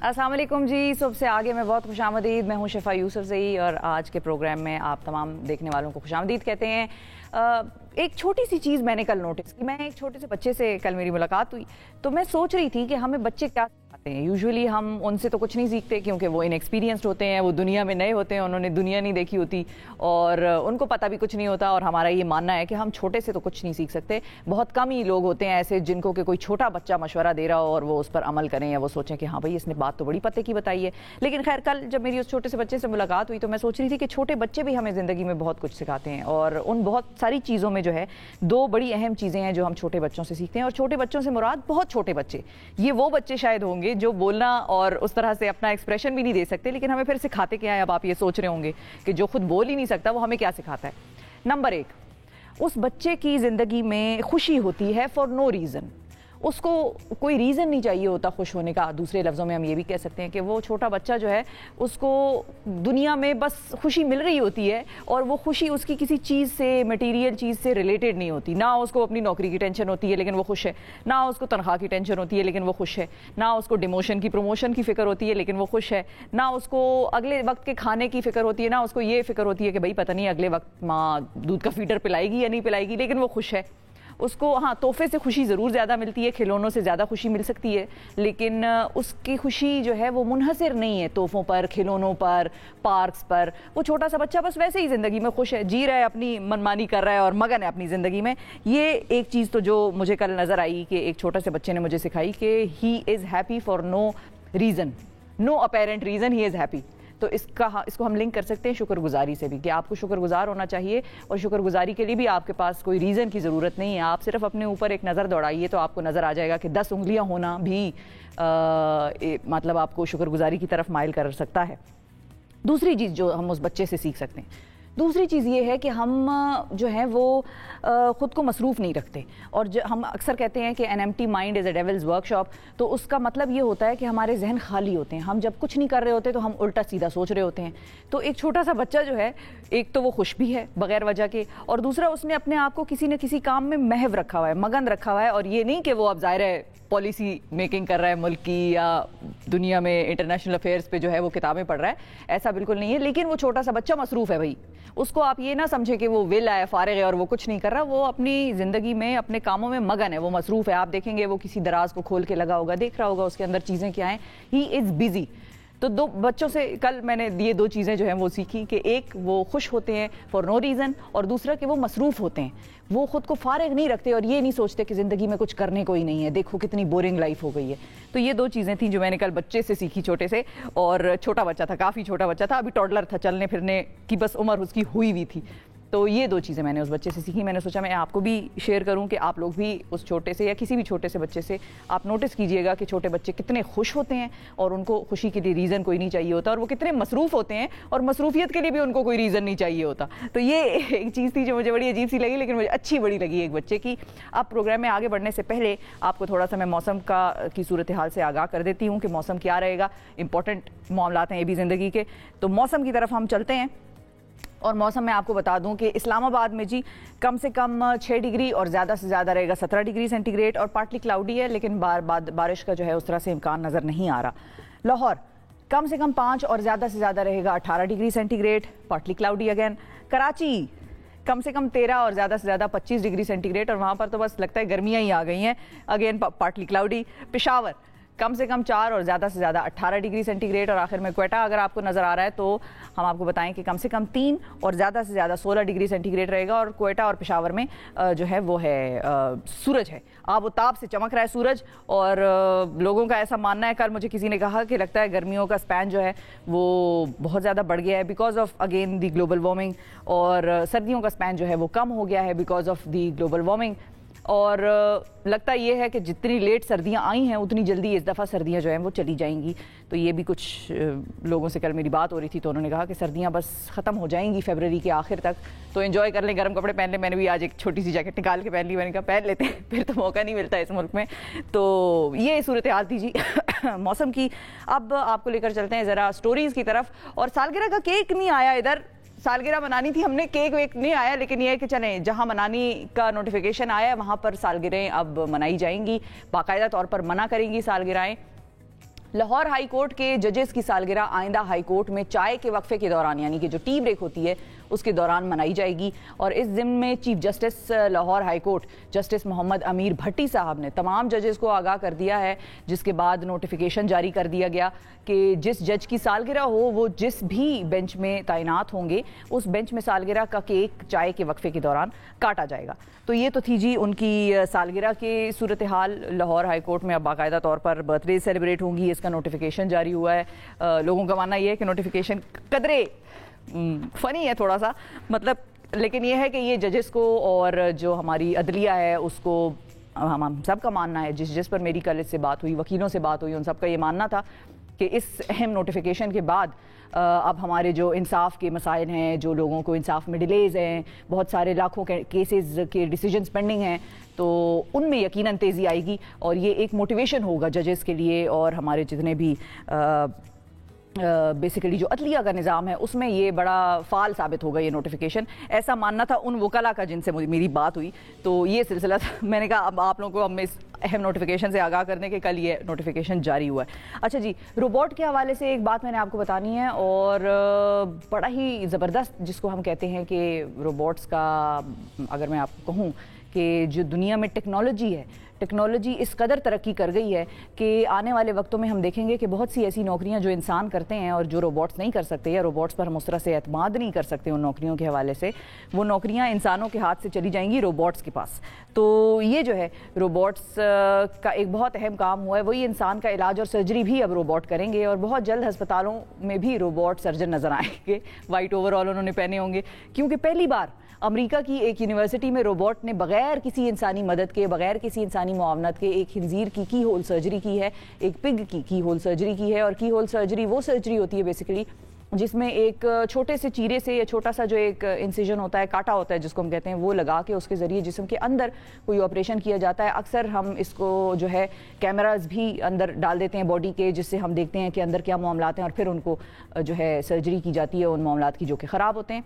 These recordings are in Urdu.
السلام علیکم جی. صبح سے آگے میں بہت خوش آمدید. میں ہوں شفا یوسف زئی اور آج کے پروگرام میں آپ تمام دیکھنے والوں کو خوش آمدید کہتے ہیں. ایک چھوٹی سی چیز میں نے کل نوٹس کی. میں ایک چھوٹے سے بچے سے کل میری ملاقات ہوئی تو میں سوچ رہی تھی کہ ہمیں بچے کیا سکھاتے ہیں. یوزولی ہم ان سے تو کچھ نہیں سیکھتے کیونکہ وہ انیکسپیرینسڈ ہوتے ہیں, وہ دنیا میں نئے ہوتے ہیں, انہوں نے دنیا نہیں دیکھی ہوتی اور ان کو پتہ بھی کچھ نہیں ہوتا. اور ہمارا یہ ماننا ہے کہ ہم چھوٹے سے تو کچھ نہیں سیکھ سکتے. بہت کم ہی لوگ ہوتے ہیں ایسے جن کو کہ کوئی چھوٹا بچہ مشورہ دے رہا ہو اور وہ اس پر عمل کریں یا وہ سوچیں کہ ہاں بھائی اس نے بات تو بڑی پتے کی بتائی ہے. لیکن خیر کل جب میری اس چھوٹے سے بچے سے ملاقات ہوئی تو میں سوچ رہی تھی کہ چھوٹے بچے بھی ہمیں زندگی میں بہت کچھ سکھاتے ہیں اور ان بہت ساری چیزوں میں جو ہے دو بڑی اہم چیزیں ہیں جو ہم چھوٹے بچوں سے سیکھتے ہیں. اور چھوٹے بچوں سے مراد بہت چھوٹے بچے, یہ وہ بچے شاید ہوں گے جو بولنا اور اس طرح سے اپنا ایکسپریشن بھی نہیں دے سکتے لیکن ہمیں پھر سکھاتے کیا ہے. اب آپ یہ سوچ رہے ہوں گے کہ جو خود بول ہی نہیں سکتا وہ ہمیں کیا سکھاتا ہے. نمبر 1, اس بچے کی زندگی میں خوشی ہوتی ہے فار نو ریزن. اس کو کوئی ریزن نہیں چاہیے ہوتا خوش ہونے کا. دوسرے لفظوں میں ہم یہ بھی کہہ سکتے ہیں کہ وہ چھوٹا بچہ جو ہے اس کو دنیا میں بس خوشی مل رہی ہوتی ہے اور وہ خوشی اس کی کسی چیز سے, مٹیریل چیز سے ریلیٹڈ نہیں ہوتی. نہ اس کو اپنی نوکری کی ٹینشن ہوتی ہے لیکن وہ خوش ہے, نہ اس کو تنخواہ کی ٹینشن ہوتی ہے لیکن وہ خوش ہے, نہ اس کو ڈیموشن کی پروموشن کی فکر ہوتی ہے لیکن وہ خوش ہے, نہ اس کو اگلے وقت کے کھانے کی فکر ہوتی ہے, نہ اس کو یہ فکر ہوتی ہے کہ بھائی پتہ نہیں اگلے وقت ماں دودھ کا فیڈر پلائے گی یا نہیں پلائے گی, لیکن وہ خوش ہے. اس کو ہاں تحفے سے خوشی ضرور زیادہ ملتی ہے, کھلونوں سے زیادہ خوشی مل سکتی ہے, لیکن اس کی خوشی جو ہے وہ منحصر نہیں ہے تحفوں پر, کھلونوں پر, پارکس پر. وہ چھوٹا سا بچہ بس ویسے ہی زندگی میں خوش ہے, جی رہا ہے, اپنی منمانی کر رہا ہے اور مگن ہے اپنی زندگی میں. یہ ایک چیز تو جو مجھے کل نظر آئی کہ ایک چھوٹا سے بچے نے مجھے سکھائی کہ he is happy for no reason, no apparent reason, he is happy. تو اس کو ہم لنک کر سکتے ہیں شکر گزاری سے بھی کہ آپ کو شکر گزار ہونا چاہیے اور شکر گزاری کے لیے بھی آپ کے پاس کوئی ریزن کی ضرورت نہیں ہے. آپ صرف اپنے اوپر ایک نظر دوڑائیے تو آپ کو نظر آ جائے گا کہ 10 انگلیاں ہونا بھی مطلب آپ کو شکر گزاری کی طرف مائل کر سکتا ہے. دوسری چیز جو ہم اس بچے سے سیکھ سکتے ہیں, دوسری چیز یہ ہے کہ ہم جو ہیں وہ خود کو مصروف نہیں رکھتے. اور ہم اکثر کہتے ہیں کہ N empty mind is a devil's work shop. تو اس کا مطلب یہ ہوتا ہے کہ ہمارے ذہن خالی ہوتے ہیں, ہم جب کچھ نہیں کر رہے ہوتے تو ہم الٹا سیدھا سوچ رہے ہوتے ہیں. تو ایک چھوٹا سا بچہ جو ہے ایک تو وہ خوش بھی ہے بغیر وجہ کے, اور دوسرا اس نے اپنے آپ کو کسی نہ کسی کام میں محو رکھا ہوا ہے, مگن رکھا ہوا ہے. اور یہ نہیں کہ وہ اب ظاہر ہے پالیسی میکنگ کر رہا ہے ملک کی یا دنیا میں انٹرنیشنل افیئرس پہ جو ہے وہ کتابیں پڑھ رہا ہے, ایسا بالکل نہیں ہے. لیکن وہ چھوٹا سا بچہ مصروف ہے بھائی. اس کو آپ یہ نہ سمجھیں کہ وہ ویلا ہے, فارغ ہے اور وہ کچھ نہیں کر رہا. وہ اپنی زندگی میں اپنے کاموں میں مگن ہے, وہ مصروف ہے. آپ دیکھیں گے وہ کسی دراز کو کھول کے لگا ہوگا, دیکھ رہا ہوگا اس کے اندر چیزیں کیا ہیں. ہی از بیزی. تو دو بچوں سے کل میں نے یہ 2 چیزیں جو ہیں وہ سیکھی کہ ایک وہ خوش ہوتے ہیں فار نو ریزن, اور دوسرا کہ وہ مصروف ہوتے ہیں. وہ خود کو فارغ نہیں رکھتے اور یہ نہیں سوچتے کہ زندگی میں کچھ کرنے کو ہی نہیں ہے, دیکھو کتنی بورنگ لائف ہو گئی ہے. تو یہ 2 چیزیں تھیں جو میں نے کل بچے سے سیکھی, چھوٹے سے. اور چھوٹا بچہ تھا, کافی چھوٹا بچہ تھا, ابھی ٹوڈلر تھا, چلنے پھرنے کی بس عمر اس کی ہوئی ہوئی تھی. تو یہ 2 چیزیں میں نے اس بچے سے سیکھی. میں نے سوچا میں آپ کو بھی شیئر کروں کہ آپ لوگ بھی اس چھوٹے سے یا کسی بھی چھوٹے سے بچے سے آپ نوٹس کیجئے گا کہ چھوٹے بچے کتنے خوش ہوتے ہیں اور ان کو خوشی کے لیے ریزن کوئی نہیں چاہیے ہوتا, اور وہ کتنے مصروف ہوتے ہیں اور مصروفیت کے لیے بھی ان کو کوئی ریزن نہیں چاہیے ہوتا. تو یہ ایک چیز تھی جو مجھے بڑی عجیب سی لگی لیکن مجھے اچھی بڑی لگی ایک بچے کی. اب پروگرام میں آگے بڑھنے سے پہلے آپ کو تھوڑا سا میں موسم کی صورتحال سے آگاہ کر دیتی ہوں کہ موسم کیا رہے گا. امپورٹنٹ معاملات ہیں یہ بھی زندگی کے. تو موسم کی طرف ہم چلتے ہیں. اور موسم میں آپ کو بتا دوں کہ اسلام آباد میں جی کم سے کم 6 ڈگری اور زیادہ سے زیادہ رہے گا 17 ڈگری سینٹی گریڈ, اور پارٹلی کلاؤڈی ہے لیکن بارش کا جو ہے اس طرح سے امکان نظر نہیں آ رہا. لاہور کم سے کم 5 اور زیادہ سے زیادہ رہے گا 18 degree centigrade, partly cloudy again. Karachi کم سے کم 13 اور زیادہ سے زیادہ 25 ڈگری سینٹی گریڈ, اور وہاں پر تو بس لگتا ہے گرمیاں ہی آ گئی ہیں, اگین پارٹلی کلاؤڈی. پشاور کم سے کم 4 اور زیادہ سے زیادہ 18 ڈگری سینٹی گریڈ, اور آخر میں کوئٹہ اگر آپ کو نظر آ رہا ہے تو ہم آپ کو بتائیں کہ کم سے کم 3 اور زیادہ سے زیادہ 16 ڈگری سینٹی گریڈ رہے گا. اور کوئٹہ اور پشاور میں جو ہے وہ ہے سورج ہے, آب و تاب سے چمک رہا ہے سورج. اور لوگوں کا ایسا ماننا ہے, کل مجھے کسی نے کہا کہ لگتا ہے گرمیوں کا سپین جو ہے وہ بہت زیادہ بڑھ گیا ہے because of again the global warming, اور سردیوں کا سپین جو ہے وہ کم ہو گیا ہے because of the global warming. اور لگتا یہ ہے کہ جتنی لیٹ سردیاں آئی ہیں اتنی جلدی اس دفعہ سردیاں جو ہیں وہ چلی جائیں گی. تو یہ بھی کچھ لوگوں سے کل میری بات ہو رہی تھی تو انہوں نے کہا کہ سردیاں بس ختم ہو جائیں گی فیبرری کے آخر تک, تو انجوائے کر لیں, گرم کپڑے پہن لیں. میں نے بھی آج ایک چھوٹی سی جیکٹ نکال کے پہن لی, میں نے کہا پہن لیتے ہیں, پھر تو موقع نہیں ملتا اس ملک میں. تو یہ صورتحال تھی جی موسم کی. اب آپ کو لے کر چلتے ہیں ذرا سٹوریز کی طرف. اور سالگرہ کا کیک نہیں آیا ادھر, سالگرہ منانی تھی ہم نے, کیک ویک نہیں آیا, لیکن یہ ہے کہ چلیں جہاں منانی کا نوٹیفیکیشن آیا ہے وہاں پر سالگرہیں اب منائی جائیں گی, باقاعدہ طور پر منع کریں گی سالگرہیں. لاہور ہائی کورٹ کے ججز کی سالگرہ آئندہ ہائی کورٹ میں چائے کے وقفے کے دوران یعنی کہ جو ٹی بریک ہوتی ہے اس کے دوران منائی جائے گی. اور اس ضمن میں chief justice Lahore high court justice Muhammad Amir Bhatti صاحب نے تمام ججز کو آگاہ کر دیا ہے, جس کے بعد نوٹیفیکیشن جاری کر دیا گیا کہ جس جج کی سالگرہ ہو وہ جس بھی بینچ میں تعینات ہوں گے اس بینچ میں سالگرہ کا کیک چائے کے وقفے کے دوران کاٹا جائے گا. تو یہ تو تھی جی ان کی سالگرہ کی صورتحال. لاہور ہائی کورٹ میں اب باقاعدہ طور پر برتھ ڈے سیلیبریٹ ہوں گی, اس کا نوٹیفیکیشن جاری ہوا ہے. لوگوں کا ماننا یہ ہے کہ نوٹیفیکیشن قدرے فنی ہے تھوڑا سا, مطلب, لیکن یہ ہے کہ یہ ججز کو اور جو ہماری عدلیہ ہے اس کو ہم سب کا ماننا ہے, جس پر میری کل اس سے بات ہوئی, وکیلوں سے بات ہوئی, ان سب کا یہ ماننا تھا کہ اس اہم نوٹیفیکیشن کے بعد اب ہمارے جو انصاف کے مسائل ہیں, جو لوگوں کو انصاف میں ڈیلیز ہیں, بہت سارے لاکھوں کے کیسز کے ڈیسیجنز پینڈنگ ہیں, تو ان میں یقیناً تیزی آئے گی اور یہ ایک موٹیویشن ہوگا ججز کے لیے اور ہمارے جتنے بھی بیسیکلی جو عدلیہ کا نظام ہے اس میں یہ بڑا فعال ثابت ہوگا یہ نوٹیفیکیشن. ایسا ماننا تھا ان وکلاء کا جن سے میری بات ہوئی, تو یہ سلسلہ تھا. میں نے کہا اب آپ لوگوں کو ہم اس اہم نوٹیفیکیشن سے آگاہ کرنے کے کل یہ نوٹیفیکیشن جاری ہوا ہے. اچھا جی, روبوٹ کے حوالے سے ایک بات میں نے آپ کو بتانی ہے اور بڑا ہی زبردست جس کو ہم کہتے ہیں کہ روبوٹس کا, اگر میں آپ کو کہوں کہ جو دنیا میں ٹیکنالوجی اس قدر ترقی کر گئی ہے کہ آنے والے وقتوں میں ہم دیکھیں گے کہ بہت سی ایسی نوکریاں جو انسان کرتے ہیں اور جو روبوٹس نہیں کر سکتے یا روبوٹس پر ہم اس طرح سے اعتماد نہیں کر سکتے ان نوکریوں کے حوالے سے, وہ نوکریاں انسانوں کے ہاتھ سے چلی جائیں گی روبوٹس کے پاس. تو یہ جو ہے روبوٹس کا ایک بہت اہم کام ہوا ہے, وہی انسان کا علاج اور سرجری بھی اب روبوٹ کریں گے اور بہت جلد ہسپتالوں میں بھی روبوٹ سرجن نظر آئیں گے. وائٹ اوور آل انہوں نے پہنے ہوں گے, کیونکہ پہلی بار امریکہ کی ایک یونیورسٹی میں روبوٹ نے بغیر کسی انسانی مدد کے, بغیر کسی انسانی معاونت کے ایک خنزیر کی ہول سرجری کی ہے, ایک پگ کی ہول سرجری کی ہے. اور کی ہول سرجری وہ سرجری ہوتی ہے بیسیکلی جس میں ایک چھوٹے سے چیرے سے یا چھوٹا سا جو ایک انسیجن ہوتا ہے, کاٹا ہوتا ہے جس کو ہم کہتے ہیں, وہ لگا کے اس کے ذریعے جسم کے اندر کوئی آپریشن کیا جاتا ہے. اکثر ہم اس کو جو ہے کیمراز بھی اندر ڈال دیتے ہیں باڈی کے, جس سے ہم دیکھتے ہیں کہ اندر کیا معاملات ہیں اور پھر ان کو جو ہے سرجری کی جاتی ہے ان معاملات کی جو کہ خراب ہوتے ہیں.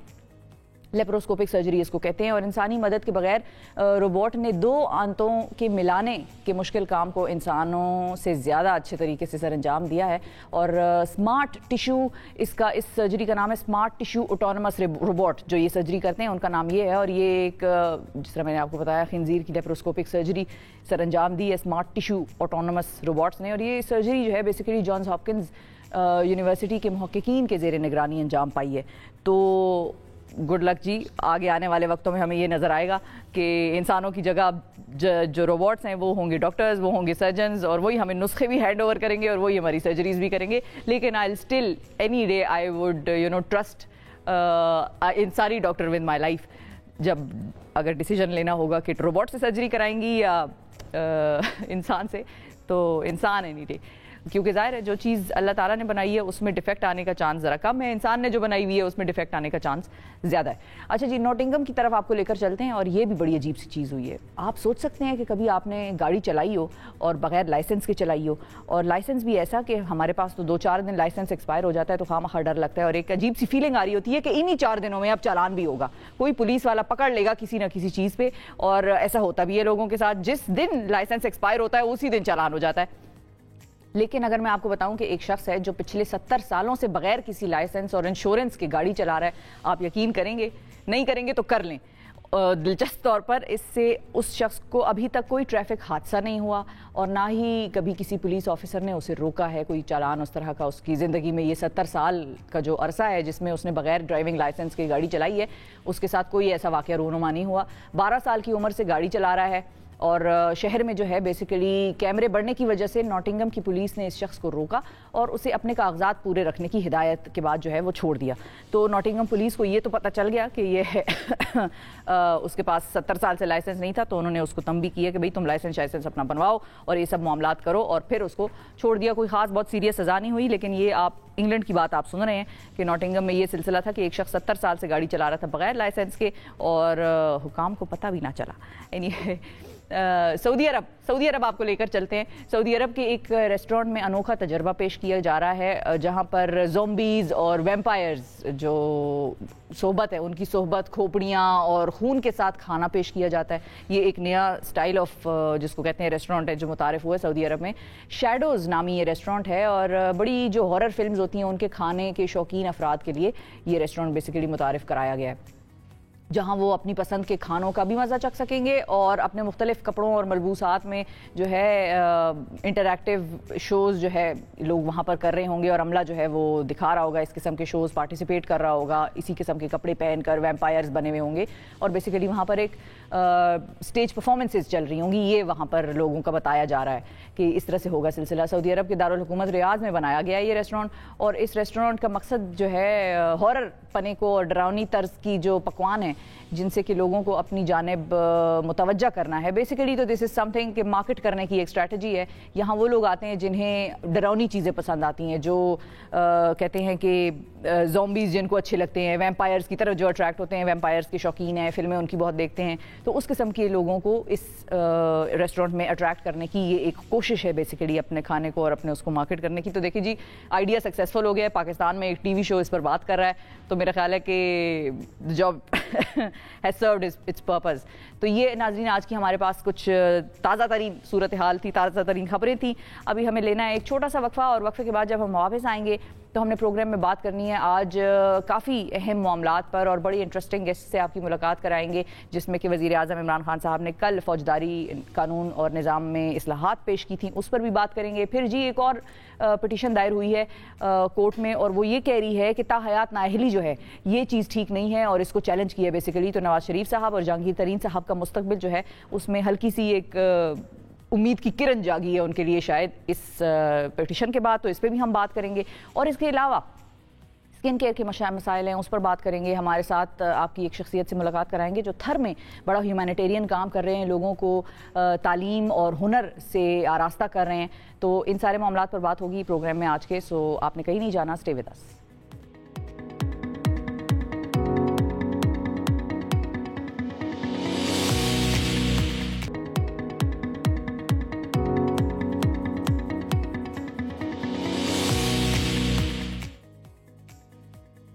لیپروسکوپک سرجری اس کو کہتے ہیں. اور انسانی مدد کے بغیر روبوٹ نے 2 آنتوں کے ملانے کے مشکل کام کو انسانوں سے زیادہ اچھے طریقے سے سر انجام دیا ہے. اور اسمارٹ ٹیشو اس سرجری کا نام ہے اسمارٹ ٹیشو آٹونومس روبوٹ. جو یہ سرجری کرتے ہیں ان کا نام یہ ہے, اور یہ ایک جس طرح میں نے آپ کو بتایا خنزیر کی لیپروسکوپک سرجری سر انجام دی ہے اسمارٹ ٹیشو آٹونومس روبوٹس نے. اور یہ سرجری جو ہے بیسیکلی جانس ہاپکنز یونیورسٹی کے محققین کے زیر نگرانی انجام پائی ہے. تو گڈ لک جی, آگے آنے والے وقتوں میں ہمیں یہ نظر آئے گا کہ انسانوں کی جگہ جو روبوٹس ہیں وہ ہوں گے ڈاکٹرز, وہ ہوں گے سرجنز, اور وہی ہمیں نسخے بھی ہینڈ اوور کریں گے اور وہی ہماری سرجریز بھی کریں گے. لیکن I still any day I would trust انسانی ڈاکٹر ود مائی لائف. جب اگر ڈیسیجن لینا ہوگا کہ روبوٹ سے سرجری کرائیں گی یا انسان سے, تو انسان اینی ڈے, کیونکہ ظاہر ہے جو چیز اللہ تعالیٰ نے بنائی ہے اس میں ڈیفیکٹ آنے کا چانس ذرا کم ہے, انسان نے جو بنائی ہوئی ہے اس میں ڈیفیکٹ آنے کا چانس زیادہ ہے. اچھا جی, نوٹنگم کی طرف آپ کو لے کر چلتے ہیں, اور یہ بھی بڑی عجیب سی چیز ہوئی ہے. آپ سوچ سکتے ہیں کہ کبھی آپ نے گاڑی چلائی ہو اور بغیر لائسنس کے چلائی ہو, اور لائسنس بھی ایسا کہ ہمارے پاس تو 2-4 دن لائسنس ایکسپائر ہو جاتا ہے تو خواہ ڈر لگتا ہے, اور ایک عجیب سی فیلنگ آ رہی ہوتی ہے کہ انہی 4 دنوں میں اب چالان بھی ہوگا, کوئی پولیس والا پکڑ لے گا کسی نہ کسی چیز پہ. اور ایسا ہوتا بھی ہے لوگوں کے ساتھ, جس دن لائسنس ایکسپائر ہوتا ہے اسی دن چالان ہو جاتا ہے. لیکن اگر میں آپ کو بتاؤں کہ ایک شخص ہے جو پچھلے 70 سالوں سے بغیر کسی لائسنس اور انشورنس کے گاڑی چلا رہا ہے, آپ یقین کریں گے, نہیں کریں گے تو کر لیں, دلچسپ طور پر اس سے اس شخص کو ابھی تک کوئی ٹریفک حادثہ نہیں ہوا اور نہ ہی کبھی کسی پولیس آفیسر نے اسے روکا ہے, کوئی چالان اس طرح کا اس کی زندگی میں. یہ 70 سال کا جو عرصہ ہے جس میں اس نے بغیر ڈرائیونگ لائسنس کی گاڑی چلائی ہے, اس کے ساتھ کوئی ایسا واقعہ رونما نہیں ہوا. 12 سال کی عمر سے گاڑی چلا رہا ہے, اور شہر میں جو ہے بیسیکلی کیمرے بڑھنے کی وجہ سے نوٹنگم کی پولیس نے اس شخص کو روکا اور اسے اپنے کاغذات پورے رکھنے کی ہدایت کے بعد جو ہے وہ چھوڑ دیا. تو نوٹنگم پولیس کو یہ تو پتہ چل گیا کہ یہ اس کے پاس 70 سال سے لائسنس نہیں تھا, تو انہوں نے اس کو تنبیہ کی ہے کہ بھئی تم لائسنس اپنا بنواؤ اور یہ سب معاملات کرو, اور پھر اس کو چھوڑ دیا. کوئی خاص بہت سیریس سزا نہیں ہوئی, لیکن یہ آپ انگلینڈ کی بات آپ سن رہے ہیں کہ نوٹنگم میں یہ سلسلہ تھا کہ ایک شخص 70 سال سے گاڑی چلا رہا تھا بغیر لائسنس کے اور حکام کو پتہ بھی نہ چلا. سعودی عرب آپ کو لے کر چلتے ہیں. سعودی عرب کے ایک ریسٹورینٹ میں انوکھا تجربہ پیش کیا جا رہا ہے جہاں پر زومبیز اور ویمپائرز جو صحبت ہے ان کی صحبت کھوپڑیاں اور خون کے ساتھ کھانا پیش کیا جاتا ہے. یہ ایک نیا اسٹائل آف جس کو کہتے ہیں ریسٹورینٹ ہے جو متعارف ہوا ہے سعودی عرب میں. شیڈوز نامی یہ ریسٹورینٹ ہے اور بڑی جو ہارر فلمز ہوتی ہیں ان کے کھانے کے شوقین افراد کے لیے یہ ریسٹورینٹ بیسیکلی متعارف کرایا گیا ہے جہاں وہ اپنی پسند کے کھانوں کا بھی مزہ چکھ سکیں گے اور اپنے مختلف کپڑوں اور ملبوسات میں جو ہے انٹریکٹیو شوز جو ہے لوگ وہاں پر کر رہے ہوں گے اور عملہ جو ہے وہ دکھا رہا ہوگا اس قسم کے شوز پارٹیسپیٹ کر رہا ہوگا اسی قسم کے کپڑے پہن کر ویمپائرز بنے ہوئے ہوں گے اور بیسیکلی وہاں پر ایک اسٹیج پرفارمنسز چل رہی ہوں گی. یہ وہاں پر لوگوں کا بتایا جا رہا ہے کہ اس طرح سے ہوگا سلسلہ. سعودی عرب کے دارالحکومت ریاض میں بنایا گیا ہے یہ ریسٹورینٹ اور اس ریسٹورینٹ کا مقصد جو ہے ہارر پنے کو اور ڈراؤنی طرز کی جو پکوان ہیں جن سے کہ لوگوں کو اپنی جانب متوجہ کرنا ہے. بیسیکلی تو دس از سم تھنگ کہ مارکیٹ کرنے کی ایک اسٹریٹجی ہے. یہاں وہ لوگ آتے ہیں جنہیں ڈراؤنی چیزیں پسند آتی ہیں جو کہتے ہیں کہ زومبیز جن کو اچھے لگتے ہیں ویمپائرز کی طرف جو اٹریکٹ ہوتے ہیں ویمپائرز کے شوقین ہیں فلمیں ان کی بہت دیکھتے ہیں تو اس قسم کے لوگوں کو اس ریسٹورینٹ میں اٹریکٹ کرنے کی یہ ایک کوشش ہے بیسیکلی اپنے کھانے کو اور اپنے اس کو مارکیٹ کرنے کی. تو دیکھیں جی آئیڈیا سکسیزفل ہو گیا ہے. پاکستان میں ایک ٹی وی شو اس پر بات کر رہا ہے تو میرا خیال ہے کہ job has served its purpose. تو یہ ناظرین آج کی ہمارے پاس کچھ تازہ ترین صورتحال تھی تازہ ترین خبریں تھیں. ابھی ہمیں لینا ہے ایک چھوٹا سا وقفہ اور وقفے کے بعد جب ہم واپس آئیں گے تو ہم نے پروگرام میں بات کرنی ہے آج کافی اہم معاملات پر اور بڑی انٹرسٹنگ گیسٹ سے آپ کی ملاقات کرائیں گے جس میں کہ وزیر اعظم عمران خان صاحب نے کل فوجداری قانون اور نظام میں اصلاحات پیش کی تھیں اس پر بھی بات کریں گے. پھر جی ایک اور پٹیشن دائر ہوئی ہے کورٹ میں اور وہ یہ کہہ رہی ہے کہ تاحیات نااہلی جو ہے یہ چیز ٹھیک نہیں ہے اور اس کو چیلنج کیا بیسیکلی. تو نواز شریف صاحب اور جہانگیر ترین صاحب کا مستقبل جو ہے اس میں ہلکی سی ایک امید کی کرن جاگی ہے ان کے لیے شاید اس پٹیشن کے بعد. تو اس پہ بھی ہم بات کریں گے اور اس کے علاوہ اسکن کیئر کے مسائل ہیں اس پر بات کریں گے. ہمارے ساتھ آپ کی ایک شخصیت سے ملاقات کرائیں گے جو تھر میں بڑا ہیومینیٹیرین کام کر رہے ہیں لوگوں کو تعلیم اور ہنر سے آراستہ کر رہے ہیں. تو ان سارے معاملات پر بات ہوگی پروگرام میں آج کے. سو آپ نے کہیں نہیں جانا, اسٹے ود اس.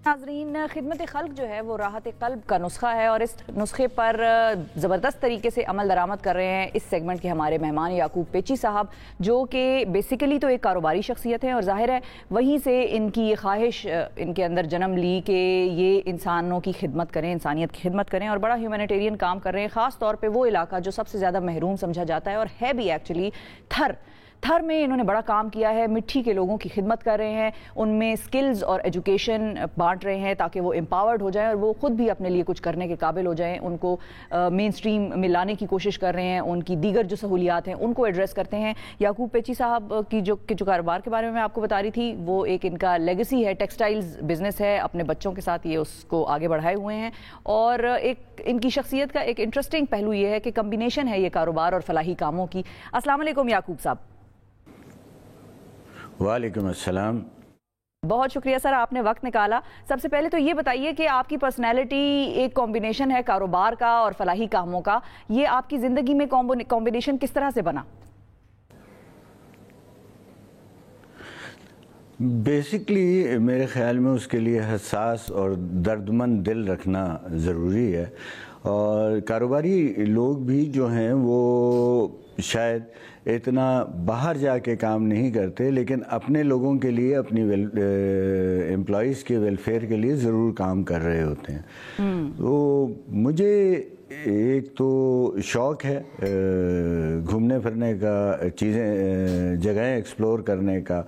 ناظرین خدمت خلق جو ہے وہ راحت قلب کا نسخہ ہے اور اس نسخے پر زبردست طریقے سے عمل درآمد کر رہے ہیں اس سیگمنٹ کے ہمارے مہمان یعقوب پیچی صاحب جو کہ بیسیکلی تو ایک کاروباری شخصیت ہیں اور ظاہر ہے وہیں سے ان کی یہ خواہش ان کے اندر جنم لی کہ یہ انسانوں کی خدمت کریں انسانیت کی خدمت کریں اور بڑا ہیومینیٹیرین کام کر رہے ہیں خاص طور پہ وہ علاقہ جو سب سے زیادہ محروم سمجھا جاتا ہے اور ہے بھی ایکچولی تھر میں انہوں نے بڑا کام کیا ہے. مٹھی کے لوگوں کی خدمت کر رہے ہیں ان میں سکلز اور ایجوکیشن بانٹ رہے ہیں تاکہ وہ امپاورڈ ہو جائیں اور وہ خود بھی اپنے لیے کچھ کرنے کے قابل ہو جائیں. ان کو مین سٹریم میں لانے کی کوشش کر رہے ہیں ان کی دیگر جو سہولیات ہیں ان کو ایڈریس کرتے ہیں. یعقوب پیچی صاحب کی جو کاروبار کے بارے میں آپ کو بتا رہی تھی وہ ایک ان کا لیگیسی ہے ٹیکسٹائلز بزنس ہے. اپنے بچوں کے ساتھ یہ اس کو آگے بڑھائے ہوئے ہیں اور ایک ان کی شخصیت کا ایک انٹرسٹنگ پہلو یہ ہے کہ کمبینیشن ہے یہ کاروبار اور فلاحی کاموں کی. السلام علیکم یعقوب صاحب. وعلیکم السلام. بہت شکریہ سر آپ نے وقت نکالا. سب سے پہلے تو یہ بتائیے کہ آپ کی پرسنالٹی ایک کمبینیشن ہے کاروبار کا اور فلاحی کاموں کا, یہ آپ کی زندگی میں کمبینیشن کس طرح سے بنا؟ بیسکلی میرے خیال میں اس کے لیے حساس اور دردمند دل رکھنا ضروری ہے اور کاروباری لوگ بھی جو ہیں وہ شاید اتنا باہر جا کے کام نہیں کرتے لیکن اپنے لوگوں کے لیے اپنی امپلائیز کے ویلفیئر کے لیے ضرور کام کر رہے ہوتے ہیں. تو مجھے ایک تو شوق ہے گھومنے پھرنے کا, جگہیں ایکسپلور کرنے کا,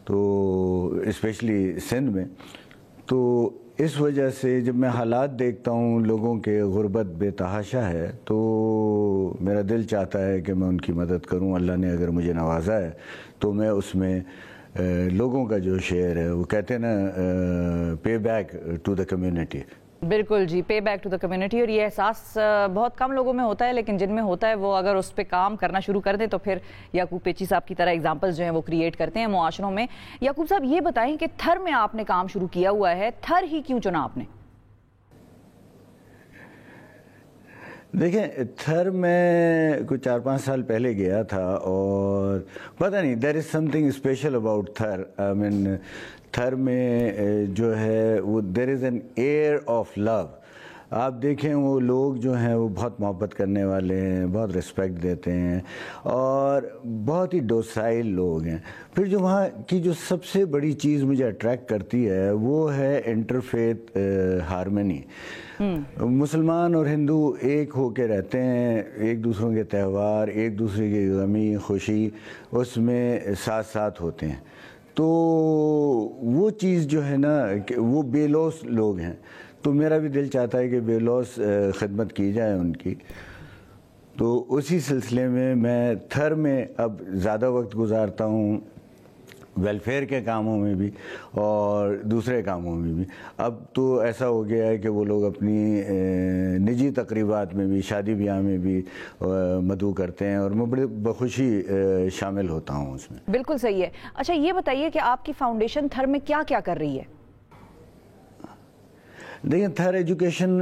تو اسپیشلی سندھ میں. تو اس وجہ سے جب میں حالات دیکھتا ہوں لوگوں کے غربت بے تحاشا ہے تو میرا دل چاہتا ہے کہ میں ان کی مدد کروں. اللہ نے اگر مجھے نوازا ہے تو میں اس میں لوگوں کا جو شیئر ہے وہ کہتے ہیں نا pay back to the community. بالکل جی, pay back to the community. اور یہ احساس بہت کم لوگوں میں ہوتا ہے لیکن جن میں ہوتا ہے وہ اگر اس پہ کام کرنا شروع کر دیں تو پھر یعقوب پیچی صاحب کی طرح ایگزامپلز جو ہیں وہ کریٹ کرتے ہیں معاشروں میں. یعقوب صاحب یہ بتائیں کہ تھر میں آپ نے کام شروع کیا ہوا ہے, تھر ہی کیوں چنا آپ نے؟ دیکھیں تھر میں کچھ 4-5 سال پہلے گیا تھا اور پتہ نہیں there is something special about Thar. I mean Thar میں جو ہے وہ there is an air of love. آپ دیکھیں وہ لوگ جو ہیں وہ بہت محبت کرنے والے ہیں, بہت رسپیکٹ دیتے ہیں اور بہت ہی ڈوسائل لوگ ہیں. پھر جو وہاں کی جو سب سے بڑی چیز مجھے اٹریکٹ کرتی ہے وہ ہے انٹرفیتھ ہارمنی. مسلمان اور ہندو ایک ہو کے رہتے ہیں, ایک دوسروں کے تہوار, ایک دوسرے کی غمی خوشی اس میں ساتھ ساتھ ہوتے ہیں. تو وہ چیز جو ہے نا کہ وہ بے لوث لوگ ہیں, تو میرا بھی دل چاہتا ہے کہ بے لوث خدمت کی جائے ان کی. تو اسی سلسلے میں تھر میں اب زیادہ وقت گزارتا ہوں, ویلفیئر کے کاموں میں بھی اور دوسرے کاموں میں بھی. اب تو ایسا ہو گیا ہے کہ وہ لوگ اپنی نجی تقریبات میں بھی, شادی بیاہ میں بھی مدعو کرتے ہیں اور میں بڑی بخوشی شامل ہوتا ہوں اس میں. بالکل صحیح ہے. اچھا یہ بتائیے کہ آپ کی فاؤنڈیشن تھر میں کیا کیا کر رہی ہے؟ دیکھیں تھر ایجوکیشن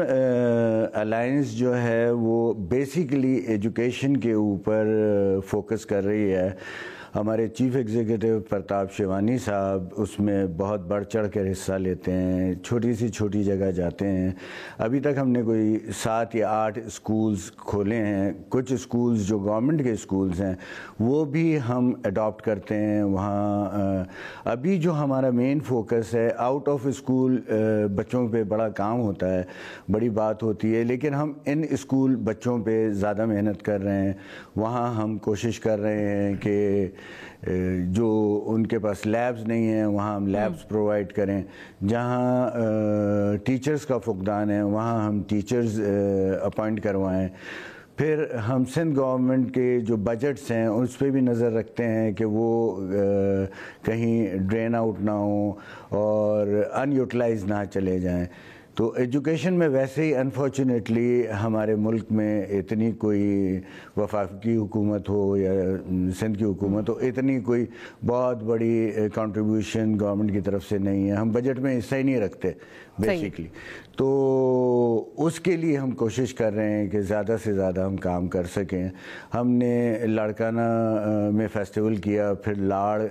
الائنس جو ہے وہ بیسیکلی ایجوکیشن کے اوپر فوکس کر رہی ہے. ہمارے چیف ایگزیکٹو پرتاپ شیوانی صاحب اس میں بہت بڑھ چڑھ کر حصہ لیتے ہیں, چھوٹی سی چھوٹی جگہ جاتے ہیں. ابھی تک ہم نے کوئی 7 یا 8 اسکولز کھولے ہیں. کچھ اسکولز جو گورنمنٹ کے اسکولز ہیں وہ بھی ہم اڈاپٹ کرتے ہیں. وہاں ابھی جو ہمارا مین فوکس ہے آؤٹ آف اسکول بچوں پہ بڑا کام ہوتا ہے, بڑی بات ہوتی ہے, لیکن ہم ان اسکول بچوں پہ زیادہ محنت کر رہے ہیں. وہاں ہم کوشش کر رہے ہیں کہ جو ان کے پاس لیبز نہیں ہیں وہاں ہم لیبز پرووائڈ کریں. جہاں ٹیچرز کا فقدان ہے وہاں ہم ٹیچرز اپوائنٹ کروائیں. پھر ہم سندھ گورنمنٹ کے جو بجٹس ہیں اس پہ بھی نظر رکھتے ہیں کہ وہ کہیں ڈرین آؤٹ نہ ہوں اور ان یوٹیلائز نہ چلے جائیں. تو ایجوکیشن میں ویسے ہی انفارچونیٹلی ہمارے ملک میں اتنی کوئی وفاقی حکومت ہو یا سندھ کی حکومت ہو اتنی کوئی بہت بڑی کنٹریبیوشن گورنمنٹ کی طرف سے نہیں ہے. ہم بجٹ میں حصہ ہی نہیں رکھتے بیسیکلی. تو اس کے لیے ہم کوشش کر رہے ہیں کہ زیادہ سے زیادہ ہم کام کر سکیں. ہم نے لاڑکانہ میں فیسٹیول کیا, پھر لاڑ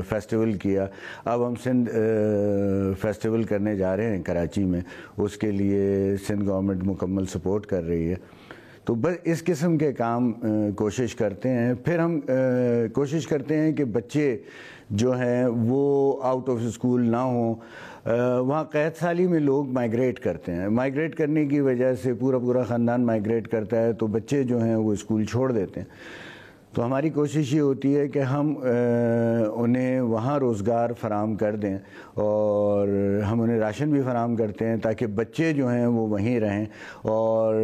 فیسٹیول کیا, اب ہم سندھ فیسٹیول کرنے جا رہے ہیں کراچی میں. اس کے لیے سندھ گورنمنٹ مکمل سپورٹ کر رہی ہے. تو بس اس قسم کے کام کوشش کرتے ہیں. پھر ہم کوشش کرتے ہیں کہ بچے جو ہیں وہ آؤٹ آف اسکول نہ ہوں. وہاں قحط سالی میں لوگ مائیگریٹ کرتے ہیں. مائیگریٹ کرنے کی وجہ سے پورا خاندان مائیگریٹ کرتا ہے, تو بچے جو ہیں وہ اسکول چھوڑ دیتے ہیں. تو ہماری کوشش یہ ہوتی ہے کہ ہم انہیں وہاں روزگار فراہم کر دیں اور ہم انہیں راشن بھی فراہم کرتے ہیں تاکہ بچے جو ہیں وہ وہیں رہیں اور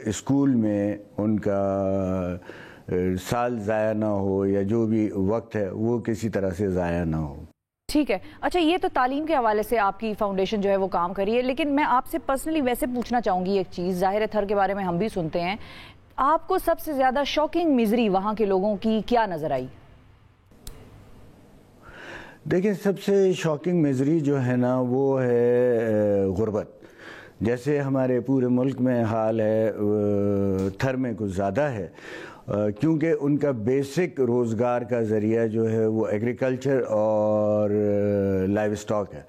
اسکول میں ان کا سال ضائع نہ ہو یا جو بھی وقت ہے وہ کسی طرح سے ضائع نہ ہو. ٹھیک ہے. اچھا یہ تو تعلیم کے حوالے سے آپ کی فاؤنڈیشن جو ہے وہ کام کری ہے, لیکن میں آپ سے پرسنلی ویسے پوچھنا چاہوں گی ایک چیز. ظاہر تھر کے بارے میں ہم بھی سنتے ہیں, آپ کو سب سے زیادہ شاکنگ مزری وہاں کے لوگوں کی کیا نظر آئی؟ دیکھیں سب سے شاکنگ مزری جو ہے نا وہ ہے غربت. جیسے ہمارے پورے ملک میں حال ہے, تھر میں کچھ زیادہ ہے کیونکہ ان کا بیسک روزگار کا ذریعہ جو ہے وہ ایگریکلچر اور لائیو اسٹاک ہے.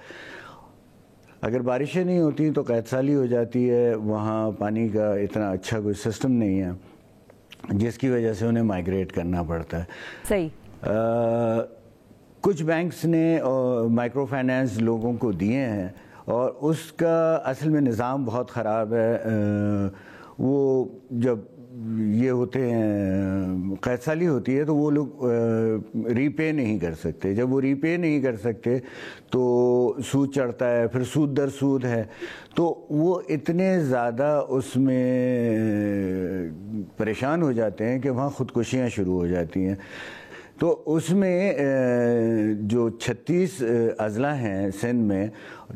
اگر بارشیں نہیں ہوتی تو قحط سالی ہو جاتی ہے. وہاں پانی کا اتنا اچھا کوئی سسٹم نہیں ہے جس کی وجہ سے انہیں مائیگریٹ کرنا پڑتا ہے. صحیح. کچھ بینکس نے مائکرو فائنانس لوگوں کو دیے ہیں اور اس کا اصل میں نظام بہت خراب ہے. وہ جب یہ ہوتے ہیں قحط سالی ہوتی ہے تو وہ لوگ ری پے نہیں کر سکتے. جب وہ ری پے نہیں کر سکتے تو سود چڑھتا ہے, پھر سود در سود ہے, تو وہ اتنے زیادہ اس میں پریشان ہو جاتے ہیں کہ وہاں خودکشیاں شروع ہو جاتی ہیں. تو اس میں جو 36 اضلاع ہیں سندھ میں,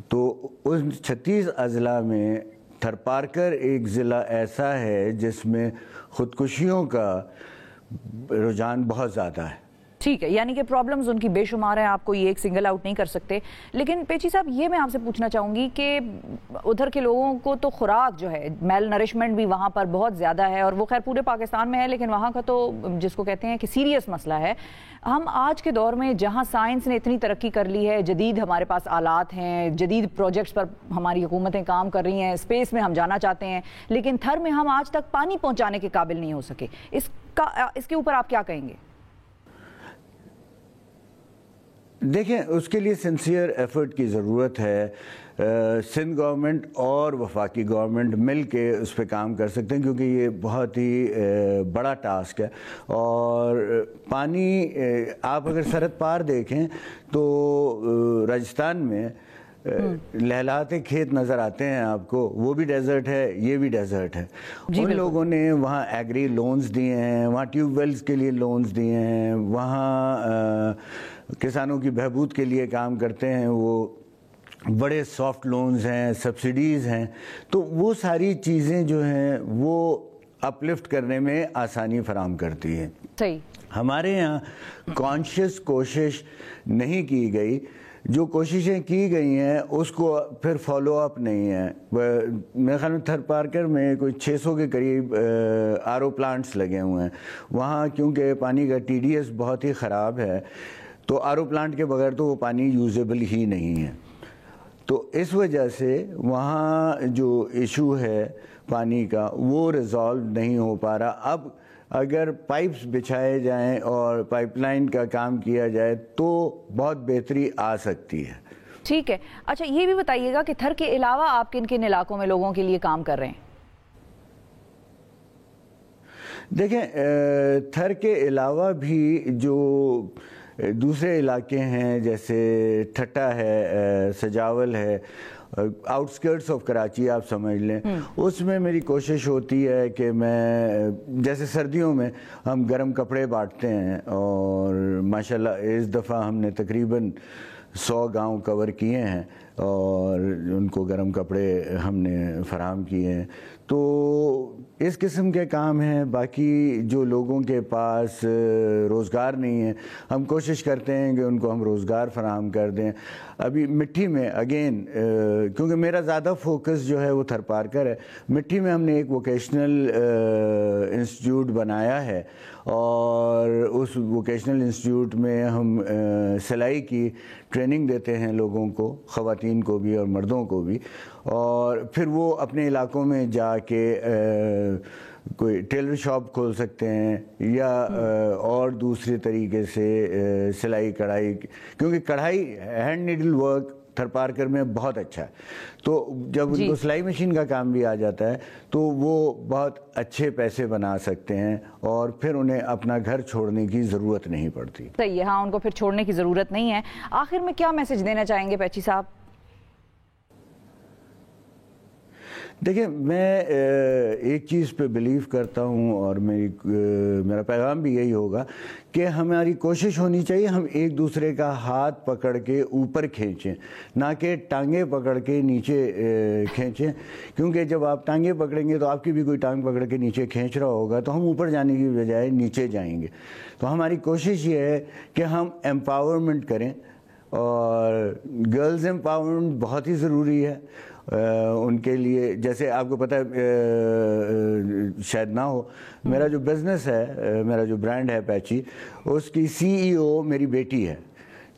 تو ان 36 اضلاع میں تھر پارکر ایک ضلع ایسا ہے جس میں خودکشیوں کا رجحان بہت زیادہ ہے. ٹھیک ہے, یعنی کہ پرابلمز ان کی بے شمار ہیں, آپ کو یہ ایک سنگل آؤٹ نہیں کر سکتے. لیکن پیچی صاحب, یہ میں آپ سے پوچھنا چاہوں گی کہ ادھر کے لوگوں کو تو خوراک جو ہے, میل نرشمنٹ بھی وہاں پر بہت زیادہ ہے, اور وہ خیر پورے پاکستان میں ہے, لیکن وہاں کا تو جس کو کہتے ہیں کہ سیریس مسئلہ ہے. ہم آج کے دور میں جہاں سائنس نے اتنی ترقی کر لی ہے, جدید ہمارے پاس آلات ہیں, جدید پروجیکٹس پر ہماری حکومتیں کام کر رہی ہیں, اسپیس میں ہم جانا چاہتے ہیں, لیکن تھر میں ہم آج تک پانی پہنچانے کے قابل نہیں ہو سکے. اس کے اوپر آپ کیا کہیں گے؟ دیکھیں, اس کے لیے سنسیئر ایفرٹ کی ضرورت ہے. سندھ گورنمنٹ اور وفاقی گورنمنٹ مل کے اس پہ کام کر سکتے ہیں, کیونکہ یہ بہت ہی بڑا ٹاسک ہے. اور پانی, آپ اگر سرحد پار دیکھیں تو راجستھان میں لہلاتے کھیت نظر آتے ہیں آپ کو, وہ بھی ڈیزرٹ ہے, یہ بھی ڈیزرٹ ہے. ان لوگوں نے وہاں ایگری لونز دیے ہیں, وہاں ٹیوب ویلز کے لیے لونز دیے ہیں, وہاں کسانوں کی بہبود کے لیے کام کرتے ہیں, وہ بڑے سافٹ لونز ہیں, سبسڈیز ہیں. تو وہ ساری چیزیں جو ہیں وہ اپلفٹ کرنے میں آسانی فراہم کرتی ہیں. صحیح. ہمارے یہاں کانشیس کوشش نہیں کی گئی. جو کوششیں کی گئی ہیں اس کو پھر فالو اپ نہیں ہے. میرے خیال میں تھر پارکر میں کوئی 600 کے قریب آر او پلانٹس لگے ہوئے ہیں. وہاں کیونکہ پانی کا ٹی ڈی ایس بہت ہی خراب ہے, تو آر او پلانٹ کے بغیر تو وہ پانی یوزیبل ہی نہیں ہے. تو اس وجہ سے وہاں جو ایشو ہے پانی کا وہ ریزالو نہیں ہو پا رہا. اب اگر پائپس بچھائے جائیں اور پائپ لائن کا کام کیا جائے تو بہت بہتری آ سکتی ہے. ٹھیک ہے. اچھا, یہ بھی بتائیے گا کہ تھر کے علاوہ آپ کن کن علاقوں میں لوگوں کے لیے کام کر رہے ہیں؟ دیکھیں, تھر کے علاوہ بھی جو دوسرے علاقے ہیں جیسے ٹھٹا ہے, سجاول ہے, آؤٹسکرٹس آف کراچی آپ سمجھ لیں, اس میں میری کوشش ہوتی ہے کہ میں, جیسے سردیوں میں ہم گرم کپڑے بانٹتے ہیں, اور ماشاءاللہ اس دفعہ ہم نے تقریباً 100 گاؤں کور کیے ہیں اور ان کو گرم کپڑے ہم نے فراہم کیے ہیں. تو اس قسم کے کام ہیں. باقی جو لوگوں کے پاس روزگار نہیں ہے, ہم کوشش کرتے ہیں کہ ان کو ہم روزگار فراہم کر دیں. ابھی مٹی میں اگین, کیونکہ میرا زیادہ فوکس جو ہے وہ تھر پارکر ہے, مٹی میں ہم نے ایک ووکیشنل انسٹیٹیوٹ بنایا ہے, اور اس ووکیشنل انسٹیٹیوٹ میں ہم سلائی کی ٹریننگ دیتے ہیں لوگوں کو, خواتین کو بھی اور مردوں کو بھی, اور پھر وہ اپنے علاقوں میں جا کے کوئی ٹیلر شاپ کھول سکتے ہیں, یا اور دوسرے طریقے سے سلائی کڑھائی, کیونکہ کڑھائی ہینڈ نیڈل ورک تھر پارکر میں بہت اچھا ہے. تو جب ان کو سلائی مشین کا کام بھی آ جاتا ہے تو وہ بہت اچھے پیسے بنا سکتے ہیں, اور پھر انہیں اپنا گھر چھوڑنے کی ضرورت نہیں پڑتی. صحیح ہے, ہاں, ان کو پھر چھوڑنے کی ضرورت نہیں ہے. آخر میں کیا میسج دینا چاہیں گے پیچی صاحب؟ دیکھیں, میں ایک چیز پہ بلیو کرتا ہوں, اور میرا پیغام بھی یہی ہوگا کہ ہماری کوشش ہونی چاہیے ہم ایک دوسرے کا ہاتھ پکڑ کے اوپر کھینچیں, نہ کہ ٹانگیں پکڑ کے نیچے کھینچیں. کیونکہ جب آپ ٹانگیں پکڑیں گے تو آپ کی بھی کوئی ٹانگ پکڑ کے نیچے کھینچ رہا ہوگا, تو ہم اوپر جانے کی بجائے نیچے جائیں گے. تو ہماری کوشش یہ ہے کہ ہم ایمپاورمنٹ کریں, اور گرلز ایمپاورمنٹ بہت ہی ضروری ہے ان کے لیے. جیسے آپ کو پتہ ہے, شاید نہ ہو, میرا جو بزنس ہے, میرا جو برانڈ ہے پیچی, اس کی سی ای او میری بیٹی ہے.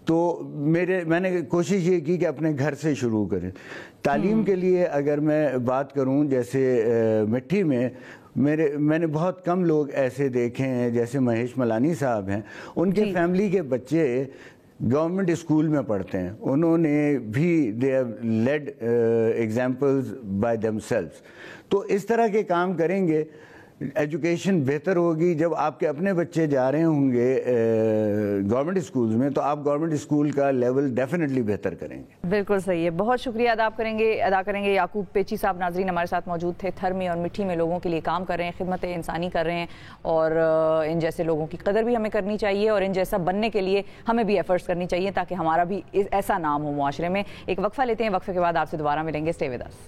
تو میں نے کوشش یہ کی کہ اپنے گھر سے شروع کریں. تعلیم کے لیے اگر میں بات کروں, جیسے مٹھی میں میں نے بہت کم لوگ ایسے دیکھے ہیں, جیسے مہیش ملانی صاحب ہیں, ان کے فیملی کے بچے گورنمنٹ اسکول میں پڑھتے ہیں. انہوں نے بھی they have lead examples by them سیلفس. تو اس طرح کے کام کریں گے, ایجوکیشن بہتر ہوگی. جب آپ کے اپنے بچے جا رہے ہوں گے گورنمنٹ اسکولز میں, تو آپ گورنمنٹ اسکول کا لیول ڈیفینیٹلی بہتر کریں گے. بالکل صحیح ہے. بہت شکریہ ادا کریں گے یعقوب پیچی صاحب. ناظرین, ہمارے ساتھ موجود تھے, تھر میں اور مٹھی میں لوگوں کے لیے کام کر رہے ہیں, خدمت انسانی کر رہے ہیں, اور ان جیسے لوگوں کی قدر بھی ہمیں کرنی چاہیے, اور ان جیسا بننے کے لیے ہمیں بھی ایفرٹس کرنی چاہیے تاکہ ہمارا بھی ایسا نام ہو معاشرے میں. ایک وقفہ لیتے ہیں, وقفے کے بعد آپ سے دوبارہ ملیں گے. Stay with us.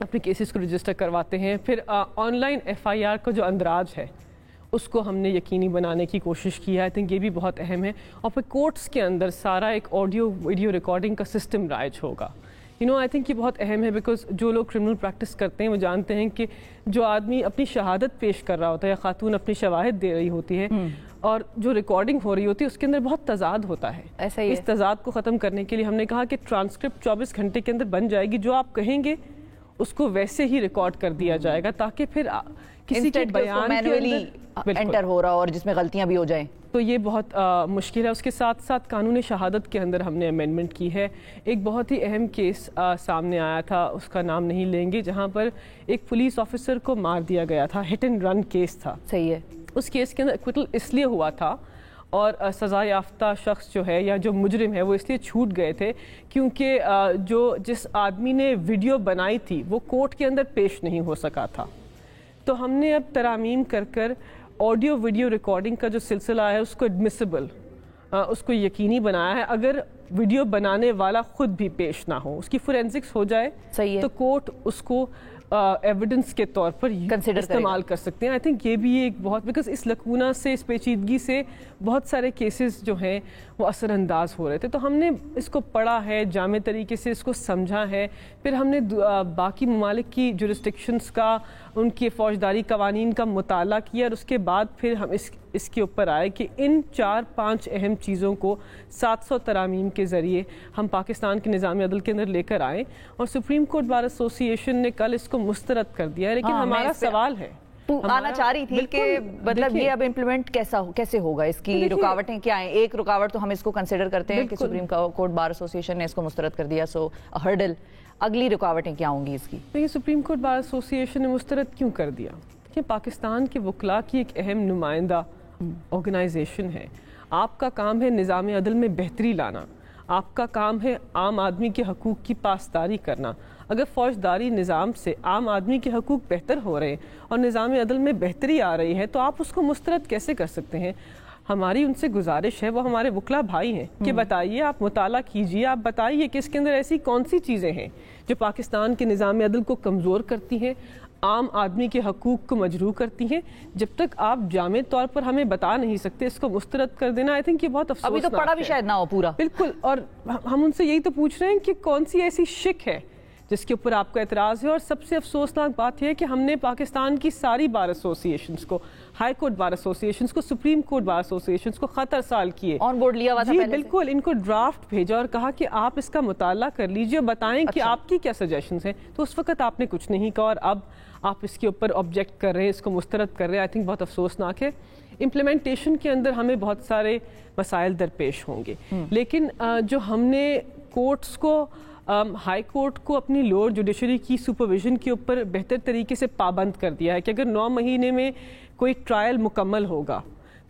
اپنے کیسز کو رجسٹر کرواتے ہیں. پھر آن لائن FIR کا جو اندراج ہے اس کو ہم نے یقینی بنانے کی کوشش کی ہے. آئی تھنک یہ بھی بہت اہم ہے. اور پھر کورٹس کے اندر سارا ایک آڈیو ویڈیو ریکارڈنگ کا سسٹم رائج ہوگا. آئی تھنک یہ بہت اہم ہے بیکاز جو لوگ کرمنل پریکٹس کرتے ہیں وہ جانتے ہیں کہ جو آدمی اپنی شہادت پیش کر رہا ہوتا ہے یا خاتون اپنی شواہد دے رہی ہوتی ہے اور جو ریکارڈنگ ہو رہی ہوتی ہے اس کے اندر بہت تضاد ہوتا ہے. اس تضاد کو ختم کرنے کے لیے ہم نے کہا کہ ٹرانسکرپٹ 24 گھنٹے کے اندر بن جائے گی. جو آپ کہیں گے اس کو ویسے ہی ریکارڈ کر دیا جائے گا تاکہ پھر کسی کے بیان کے انٹر ہو رہا اور جس میں غلطیاں بھی ہو جائیں تو یہ بہت مشکل ہے. اس کے ساتھ ساتھ قانون شہادت کے اندر ہم نے امینڈمنٹ کی ہے. ایک بہت ہی اہم کیس سامنے آیا تھا, اس کا نام نہیں لیں گے, جہاں پر ایک پولیس آفیسر کو مار دیا گیا تھا. ہٹ اینڈ رن کیس تھا. صحیح ہے. اس کیس کے اندر ایکویٹل اس لیے ہوا تھا اور سزا یافتہ شخص جو ہے یا جو مجرم ہے وہ اس لیے چھوٹ گئے تھے کیونکہ جس آدمی نے ویڈیو بنائی تھی وہ کورٹ کے اندر پیش نہیں ہو سکا تھا. تو ہم نے اب ترامیم کر آڈیو ویڈیو ریکارڈنگ کا جو سلسلہ ہے اس کو ایڈمیسیبل, اس کو یقینی بنایا ہے. اگر ویڈیو بنانے والا خود بھی پیش نہ ہو, اس کی فورینزکس ہو جائے تو کورٹ اس کو ایویڈنس کے طور پر استعمال کر سکتے ہیں. آئی تھنک یہ بھی ایک بہت بیکاز اس لکونہ سے, اس پیچیدگی سے بہت سارے کیسز جو ہیں وہ اثر انداز ہو رہے تھے. تو ہم نے اس کو پڑھا ہے, جامع طریقے سے اس کو سمجھا ہے. پھر ہم نے باقی ممالک کی جورسڈکشنز کا, ان کے فوجداری قوانین کا مطالعہ کیا اور اس کے بعد پھر ہم اس کے اوپر آئے کہ ان 4-5 اہم چیزوں کو 700 ترامیم کے ذریعے ہم پاکستان کے نظام عدل کے اندر لے کر آئیں. اور supreme court bar association نے کل اس کو مسترد کر دیا ہے. لیکن ہمارا سوال ہے, آنا چاہ رہی تھی کہ مطلب یہ اب امپلیمنٹ کیسے ہوگا, اس کی رکاوٹیں کیا ہیں. ایک رکاوٹ تو ہم اس کو کنسیڈر کرتے ہیں کہ supreme court bar association نے اس کو مسترد کر دیا, سو ہرڈل. اگلی رکاوٹیں کیا ہوں گی اس کی؟ تو یہ supreme court bar association نے مسترد کیوں کر دیا؟ کہ پاکستان کے وکلاء کی ایک اہم نمائندہ آرگنائزیشن ہے. آپ کا کام ہے نظام عدل میں بہتری لانا, آپ کا کام ہے عام آدمی کے حقوق کی پاسداری کرنا. اگر فوجداری نظام سے عام آدمی کے حقوق بہتر ہو رہے ہیں اور نظام عدل میں بہتری آ رہی ہے تو آپ اس کو مسترد کیسے کر سکتے ہیں؟ ہماری ان سے گزارش ہے, وہ ہمارے وکلا بھائی ہیں, کہ بتائیے, آپ مطالعہ کیجئے, آپ بتائیے کہ اس کے اندر ایسی کون سی چیزیں ہیں جو پاکستان کے نظام عدل کو کمزور کرتی ہیں, عام آدمی کے حقوق کو مجروح کرتی ہیں. جب تک آپ جامع طور پر ہمیں بتا نہیں سکتے, اس کو مسترد کر دینا آئی تھنک یہ بہت افسوسناک ہے. ابھی تو پڑھا بھی شاید نہ ہو پورا. بالکل. اور ہم ان سے یہی تو پوچھ رہے ہیں کہ کون سی ایسی شک ہے جس کے اوپر آپ کا اعتراض ہے. اور سب سے افسوسناک بات یہ ہے کہ ہم نے پاکستان کی ساری بار ایسوسی ایشنز کو, ہائی کورٹ بار ایسوسی ایشنز کو, سپریم کورٹ بار ایسوسی ایشنز کو خط ارسال کیے, آن بورڈ لیا ہوا تھا. جی بالکل, ان کو ڈرافٹ بھیجا اور کہا کہ آپ اس کا مطالعہ کر لیجئے, بتائیں کہ آپ کی کیا سجیشنز ہیں. تو اس وقت آپ نے کچھ نہیں کہا اور اب آپ اس کے اوپر آبجیکٹ کر رہے ہیں, اس کو مسترد کر رہے ہیں. آئی تھنک بہت افسوسناک ہے. امپلیمنٹیشن کے اندر ہمیں بہت سارے مسائل درپیش ہوں گے, لیکن جو ہم نے کورٹس کو, ہائی کورٹ کو اپنی لوور جوڈیشری کی سپرویژن کے اوپر بہتر طریقے سے پابند کر دیا ہے کہ اگر 9 مہینے میں کوئی ٹرائل مکمل ہوگا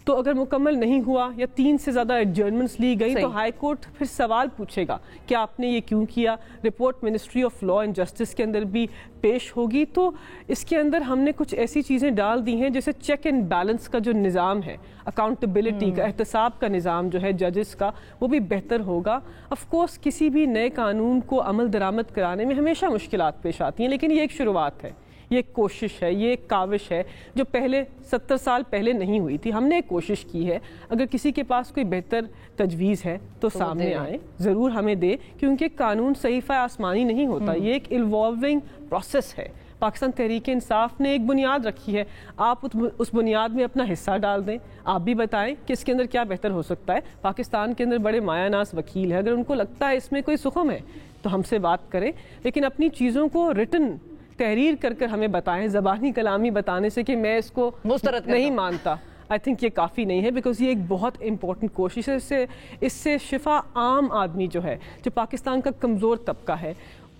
تو اگر مکمل نہیں ہوا یا 3 سے زیادہ ایڈجرنمنٹس لی گئی تو ہائی کورٹ پھر سوال پوچھے گا کہ آپ نے یہ کیوں کیا. Report ministry of law and justice کے اندر بھی پیش ہوگی. تو اس کے اندر ہم نے کچھ ایسی چیزیں ڈال دی ہیں جیسے چیک اینڈ بیلنس کا جو نظام ہے, اکاؤنٹیبلٹی کا, احتساب کا نظام جو ہے ججز کا, وہ بھی بہتر ہوگا. آف کورس کسی بھی نئے قانون کو عمل درآمد کرانے میں ہمیشہ مشکلات پیش آتی ہیں, لیکن یہ ایک شروعات ہے, یہ ایک کوشش ہے, یہ ایک کاوش ہے جو پہلے 70 سال پہلے نہیں ہوئی تھی. ہم نے ایک کوشش کی ہے. اگر کسی کے پاس کوئی بہتر تجویز ہے تو سامنے آئے, ضرور ہمیں دے, کیونکہ قانون صحیفہ آسمانی نہیں ہوتا, یہ ایک ایوالونگ پروسیس ہے. پاکستان تحریک انصاف نے ایک بنیاد رکھی ہے, آپ اس بنیاد میں اپنا حصہ ڈال دیں, آپ بھی بتائیں کہ اس کے اندر کیا بہتر ہو سکتا ہے. پاکستان کے اندر بڑے مایہ ناز وکیل ہیں, اگر ان کو لگتا ہے اس میں کوئی سخم ہے تو ہم سے بات کریں, لیکن اپنی چیزوں کو ریٹن تحریر کر ہمیں بتائیں. زبانی کلامی بتانے سے کہ میں اس کو مسترد نہیں مانتا, آئی تھنک یہ کافی نہیں ہے, بیکاز یہ ایک بہت امپورٹنٹ کوشش ہے. اس سے شفا عام آدمی جو ہے, جو پاکستان کا کمزور طبقہ ہے,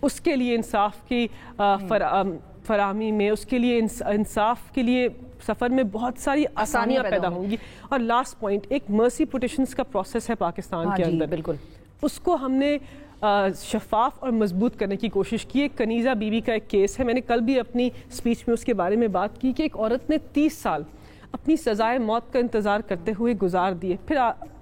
اس کے لیے انصاف کی فراہمی میں, اس کے لیے انصاف کے لیے سفر میں بہت ساری آسانیاں پیدا ہوں گی. اور لاسٹ پوائنٹ, ایک مرسی پٹیشنز کا پروسیس ہے پاکستان کے اندر, بالکل اس کو ہم نے شفاف اور مضبوط کرنے کی کوشش کی. ایک کنیزہ بی بی کا ایک کیس ہے, میں نے کل بھی اپنی اسپیچ میں اس کے بارے میں بات کی کہ ایک عورت نے 30 سال اپنی سزائے موت کا انتظار کرتے ہوئے گزار دیے, پھر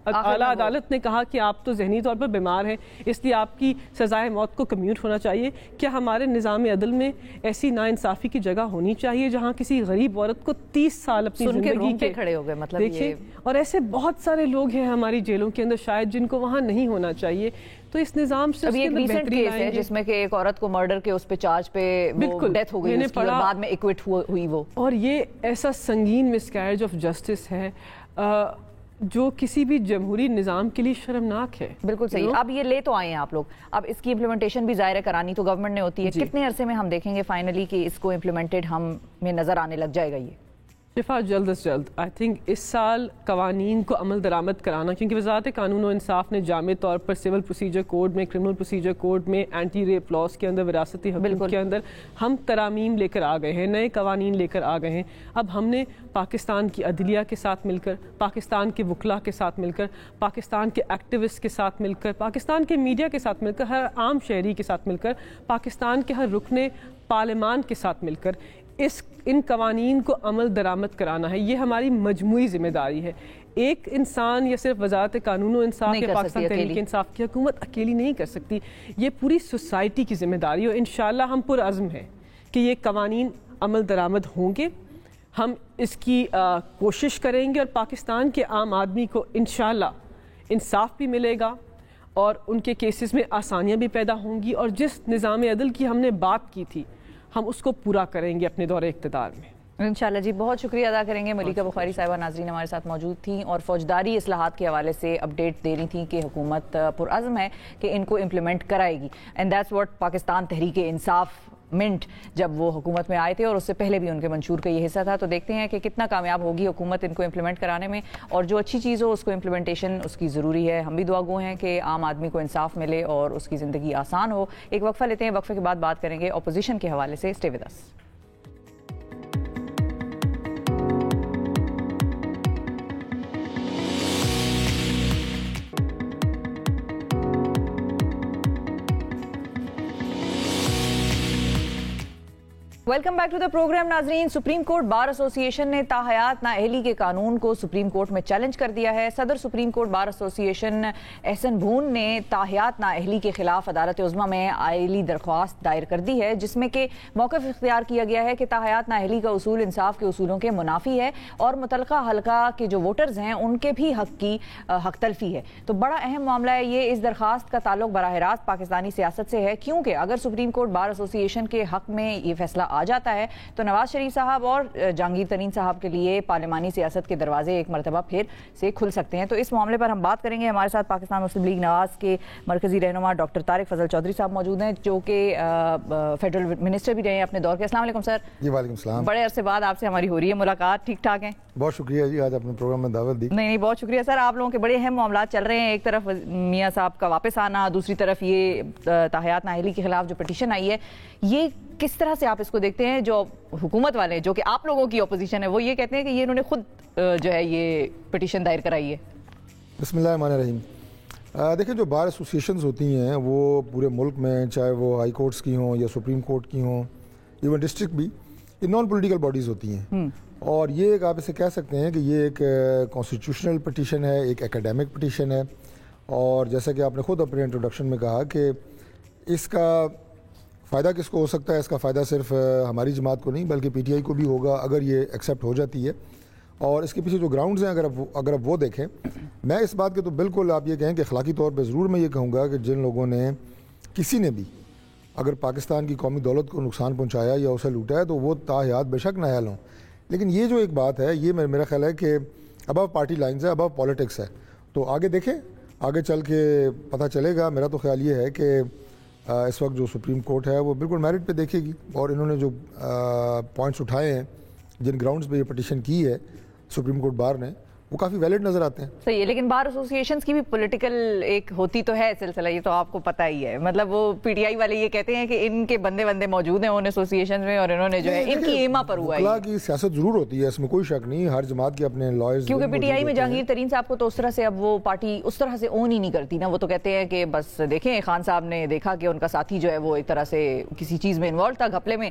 اعلیٰ عدالت نے کہا کہ آپ تو ذہنی طور پر بیمار ہیں اس لیے آپ کی سزائے موت کو کمیوٹ ہونا چاہیے. کیا ہمارے نظام عدل میں ایسی ناانصافی کی جگہ ہونی چاہیے جہاں کسی غریب عورت کو 30 سال اپنی زندگی کے کھڑے ہو گئے؟ مطلب دیکھیں، اور ایسے بہت سارے لوگ ہیں ہماری جیلوں کے اندر شاید جن کو وہاں نہیں ہونا چاہیے. تو اس نظام سے ابھی ایک ریسنٹ کیس ہے جس میں کہ ایک عورت کو مرڈر کے اس پہ چارج پہ ڈیتھ ہو گئی اس کی اور بعد میں ایکوٹ ہوئی وہ. اور یہ ایسا سنگین مسکیریج آف جسٹس ہے جو کسی بھی جمہوری نظام کے لیے شرمناک ہے. بالکل صحیح. اب یہ لے تو آئے ہیں آپ لوگ, اب اس کی امپلیمنٹیشن بھی ظاہر کرانی تو گورنمنٹ نے ہوتی ہے. کتنے عرصے میں ہم دیکھیں گے فائنلی کہ اس کو امپلیمنٹڈ ہمیں نظر آنے لگ جائے گا؟ یہ شفا جلد از جلد آئی تھنک اس سال قوانین کو عمل درآمد کرانا, کیونکہ وزارت قانون و انصاف نے جامع طور پر سول پروسیجر کوڈ میں, کرمنل پروسیجر کوڈ میں, اینٹی ریپ لاس کے اندر, وراثتی حقوق کے اندر ہم ترامیم لے کر آ گئے ہیں, نئے قوانین لے کر آ گئے ہیں. اب ہم نے پاکستان کی عدلیہ کے ساتھ مل کر, پاکستان کے وکلاء کے ساتھ مل کر, پاکستان کے ایکٹیوسٹ کے ساتھ مل کر, پاکستان کے میڈیا کے ساتھ مل کر, ہر عام شہری کے ساتھ مل کر, پاکستان کے ہر رکن پارلیمان کے ساتھ مل کر ان قوانین کو عمل درآمد کرانا ہے. یہ ہماری مجموعی ذمہ داری ہے. ایک انسان یا صرف وزارت قانون و انصاف یا پاکستان تحریک انصاف کی حکومت اکیلی نہیں کر سکتی, یہ پوری سوسائٹی کی ذمہ داری ہے. اور انشاءاللہ ہم پرعزم ہیں کہ یہ قوانین عمل درآمد ہوں گے. ہم اس کی کوشش کریں گے اور پاکستان کے عام آدمی کو انشاءاللہ انصاف بھی ملے گا اور ان کے کیسز میں آسانیاں بھی پیدا ہوں گی. اور جس نظام عدل کی ہم نے بات کی تھی ہم اس کو پورا کریں گے اپنے دور اقتدار میں انشاءاللہ. جی بہت شکریہ ادا کریں گے. ملیکہ بخاری صاحبہ ناظرین ہمارے ساتھ موجود تھیں اور فوجداری اصلاحات کے حوالے سے اپڈیٹ دے رہی تھیں کہ حکومت پرعزم ہے کہ ان کو امپلیمنٹ کرائے گی. And that's what Pakistan Tehreek Insaf minute جب وہ حکومت میں آئے تھے اور اس سے پہلے بھی ان کے منشور کا یہ حصہ تھا. تو دیکھتے ہیں کہ کتنا کامیاب ہوگی حکومت ان کو امپلیمنٹ کرانے میں, اور جو اچھی چیز ہو اس کو امپلیمنٹیشن اس کی ضروری ہے. ہم بھی دعا گو ہیں کہ عام آدمی کو انصاف ملے اور اس کی زندگی آسان ہو. ایک وقفہ لیتے ہیں, وقفے کے بعد بات کریں گے اپوزیشن کے حوالے سے. Stay with us. Welcome back to the program. ناظرین, supreme court bar association نے تاحیات نااہلی کے قانون کو سپریم کورٹ میں چیلنج کر دیا ہے. صدر سپریم کورٹ بار ایسوسی ایشن احسن بھون نے تاحیات نااہلی کے خلاف عدالت عظمیٰ میں آئلی درخواست دائر کر دی ہے, جس میں کہ موقف اختیار کیا گیا ہے کہ تاحیات نااہلی کا اصول انصاف کے اصولوں کے منافی ہے اور متعلقہ حلقہ کے جو ووٹرز ہیں ان کے بھی حق کی حق تلفی ہے. تو بڑا اہم معاملہ ہے یہ. اس درخواست کا تعلق براہ راست پاکستانی سیاست سے ہے, کیونکہ اگر سپریم کورٹ بار ایسوسی ایشن کے حق میں یہ فیصلہ آ جاتا ہے تو نواز شریف صاحب اور جہانگیر ترین صاحب کے لیے پارلیمانی سیاست کے دروازے ایک مرتبہ پھر سے کھل سکتے ہیں. تو اس معاملے پر ہم بات کریں گے. ہمارے ساتھ پاکستان مسلم لیگ نواز کے مرکزی رہنما ڈاکٹر طارق فضل چودھری صاحب موجود ہیں, جو کہ فیڈرل منسٹر بھی رہے ہیں اپنے دور کے. السلام علیکم سر. جی وعلیکم السلام. بڑے عرصے بعد آپ سے ہماری ہو رہی ہے ملاقات. ٹھیک ٹھاک ہیں؟ بہت شکریہ جی, آج اپنے پروگرام میں دعوت دی. نہیں بہت شکریہ سر. آپ لوگوں کے بڑے اہم معاملات چل رہے ہیں. ایک طرف میاں صاحب کا واپس آنا, دوسری طرف یہ تاحیات نااہلی کے خلاف جو پٹیشن آئی ہے, یہ کس طرح سے آپ اس کو دیکھتے ہیں؟ جو حکومت والے جو کہ آپ لوگوں کی اپوزیشن ہے وہ یہ کہتے ہیں کہ یہ انہوں نے خود جو ہے یہ پٹیشن دائر کرائی ہے. بسم اللہ الرحمن الرحیم. دیکھیں, جو بار ایسوسیشنز ہوتی ہیں وہ پورے ملک میں, چاہے وہ ہائی کورٹس کی ہوں یا سپریم کورٹ کی ہوں, ایون ڈسٹرکٹ بھی, یہ نان پولیٹیکل باڈیز ہوتی ہیں. اور یہ ایک آپ اسے کہہ سکتے ہیں کہ یہ ایک کانسٹیٹیوشنل پٹیشن ہے, ایک ایکیڈیمک پٹیشن ہے. اور جیسا کہ آپ نے خود اپنے انٹروڈکشن میں کہا کہ اس کا فائدہ کس کو ہو سکتا ہے, اس کا فائدہ صرف ہماری جماعت کو نہیں بلکہ پی ٹی آئی کو بھی ہوگا اگر یہ ایکسیپٹ ہو جاتی ہے. اور اس کے پیچھے جو گراؤنڈز ہیں اگر اب وہ دیکھیں, میں اس بات کے تو بالکل آپ یہ کہیں کہ اخلاقی طور پہ ضرور میں یہ کہوں گا کہ جن لوگوں نے, کسی نے بھی اگر پاکستان کی قومی دولت کو نقصان پہنچایا یا اسے لوٹا ہے تو وہ تاحیات بے شک نااہل ہوں. لیکن یہ جو ایک بات ہے یہ میرا خیال ہے کہ ابو پارٹی لائنز ہے, ابو پالیٹکس ہے. تو آگے دیکھیں, آگے چل کے پتہ چلے گا. میرا تو خیال یہ ہے کہ اس وقت جو سپریم کورٹ ہے وہ بالکل میرٹ پہ دیکھے گی, اور انہوں نے جو پوائنٹس اٹھائے ہیں, جن گراؤنڈز پہ یہ پٹیشن کی ہے سپریم کورٹ بار نے, وہ کافی ویلڈ نظر آتے ہیں. صحیح ہے, لیکن بار ایسوسی ایشنز کی بھی پولیٹیکل ایک ہوتی تو ہے سلسلہ, یہ تو آپ کو پتہ ہی ہے. مطلب وہ پی ٹی آئی والے یہ کہتے ہیں کہ ان کے بندے موجود ہیں ان ایسوسی ایشنز میں اور انہوں نے جو ہے ان کی ایما پر ہوا ہے. وکلاء کی سیاست ضرور ہوتی ہے, اس میں کوئی شک نہیں, ہر جماعت کے اپنے لائرز. کیونکہ پی ٹی آئی میں جہانگیر ترین صاحب کو تو اس طرح سے اب وہ پارٹی اس طرح سے اون ہی نہیں کرتی نا. وہ تو کہتے ہیں کہ بس دیکھیں خان صاحب نے دیکھا کہ ان کا ساتھی جو ہے وہ ایک طرح سے کسی چیز میں انوالو تھا گھپلے میں,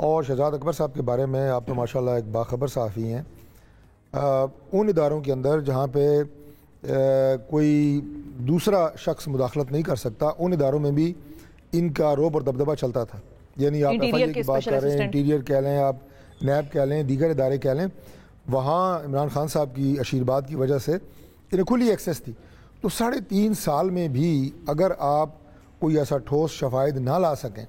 اور شہزاد اکبر صاحب کے بارے میں آپ تو ماشاءاللہ ایک باخبر صحافی ہیں. ان اداروں کے اندر جہاں پہ کوئی دوسرا شخص مداخلت نہیں کر سکتا, ان اداروں میں بھی ان کا روب اور دبدبہ چلتا تھا. یعنی آپ ایف آئی اے کی بات کر رہے ہیں, انٹیریئر کہہ لیں, آپ نیب کہہ لیں, دیگر ادارے کہہ لیں, وہاں عمران خان صاحب کی اشیرباد کی وجہ سے انہیں کھلی ایکسیس تھی. تو 3.5 سال میں بھی اگر آپ کوئی ایسا ٹھوس شواہد نہ لا سکیں,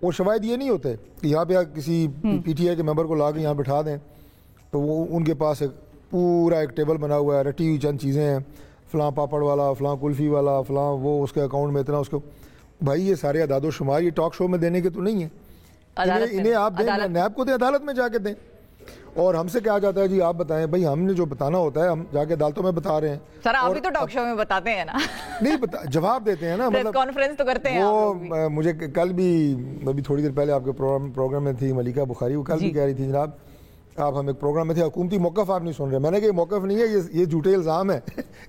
اور شواہد یہ نہیں ہوتے کہ یہاں پہ کسی پی ٹی آئی کے ممبر کو لا کے یہاں بٹھا دیں تو وہ ان کے پاس ایک پورا ایک ٹیبل بنا ہوا ہے, رٹی ہوئی چند چیزیں ہیں, فلاں پاپڑ والا, فلاں کلفی والا, فلاں وہ اس کے اکاؤنٹ میں اتنا, اس کو بھائی یہ سارے اعداد و شمار یہ ٹاک شو میں دینے کے تو نہیں ہیں. انہیں آپ دیں, نیب کو دیں, عدالت میں جا کے دیں. اور ہم سے کیا جاتا ہے جی آپ بتائیں, بھائی ہم نے جو بتانا ہوتا ہے ہم جا کے عدالتوں میں بتا رہے ہیں. سر آپ بھی تو ٹاک شو میں بتاتے ہیں نا. نہیں جواب دیتے ہیں نا, مطلب کانفرنس تو کرتے ہیں. وہ مجھے کل بھی ابھی تھوڑی دیر پہلے آپ کے پروگرام میں تھی ملیکہ بخاری, وہ کل بھی کہہ رہی تھی جناب آپ ہم ایک پروگرام میں تھے, حکومتی موقف آپ نہیں سن رہے. میں نے کہا یہ موقف نہیں ہے, یہ جھوٹے الزام ہے,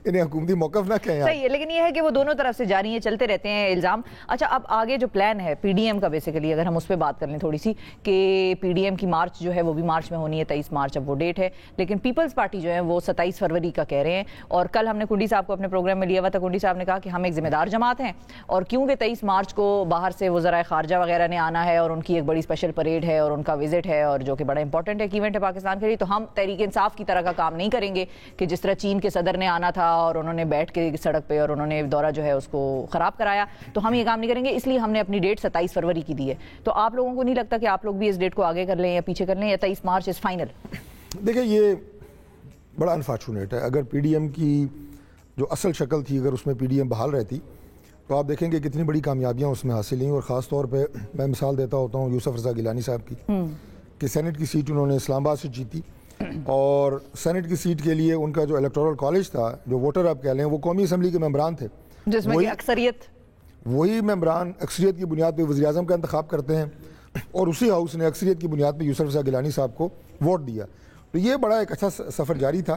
انہیں حکومتی موقف نہ کہیں. صحیح ہے, لیکن یہ ہے کہ وہ دونوں طرف سے جاری ہیں, چلتے رہتے ہیں الزام. اچھا اب آگے جو پلان ہے پی ڈی ایم کا, بیسیکلی اگر ہم اس پہ بات کر لیں تھوڑی سی, کہ پی ڈی ایم کی مارچ جو ہے وہ بھی مارچ میں ہونی ہے, 23 مارچ اب وہ ڈیٹ ہے, لیکن پیپلز پارٹی جو ہے وہ 27 فروری کا کہہ رہے ہیں. اور کل ہم نے کنڈی صاحب کو اپنے پروگرام میں لیا ہوا تھا, کنڈی صاحب نے کہا کہ ہم ایک ذمہ دار جماعت ہیں, اور کیونکہ 23 مارچ کو باہر سے وزرائے خارجہ وغیرہ نے آنا ہے اور ان کی ایک بڑی اسپیشل پریڈ ہے اور ان کا وزٹ ہے, اور جو کہ بڑا امپورٹنٹ ایک ایونٹ ہے پاکستان کے لیے, تو ہم تحریک انصاف کی طرح کا کام نہیں کریں گے کہ جس طرح چین کے صدر نے آنا تھا اور انہوں نے بیٹھ کے سڑک پہ اور انہوں نے دورہ جو ہے اس کو خراب کرایا, تو ہم یہ کام نہیں کریں گے. اس لیے ہم نے اپنی ڈیٹ 27 فروری کی دی ہے. تو آپ لوگوں کو نہیں لگتا کہ آپ لوگ بھی اس ڈیٹ کو آگے کر لیں یا پیچھے کر لیں, یا 23 مارچ از فائنل؟ دیکھیں یہ بڑا انفارچونیٹ ہے. اگر پی ڈی ایم کی جو اصل شکل تھی اگر اس میں پی ڈی ایم بحال رہتی تو آپ دیکھیں گے کتنی بڑی کامیابیاں اس میں حاصل ہیں. اور خاص طور پہ میں مثال دیتا ہوتا ہوں یوسف رضا گیلانی صاحب کی, کہ سینٹ کی سیٹ انہوں نے اسلام آباد سے جیتی, اور سینٹ کی سیٹ کے لیے ان کا جو الیکٹورل کالج تھا, جو ووٹر آپ کہہ لیں, وہ قومی اسمبلی کے ممبران تھے, جس میں اکثریت, وہی ممبران اکثریت کی بنیاد پہ وزیر اعظم کا انتخاب کرتے ہیں, اور اسی ہاؤس نے اکثریت کی بنیاد پہ یوسف رضا گیلانی صاحب کو ووٹ دیا. تو یہ بڑا ایک اچھا سفر جاری تھا,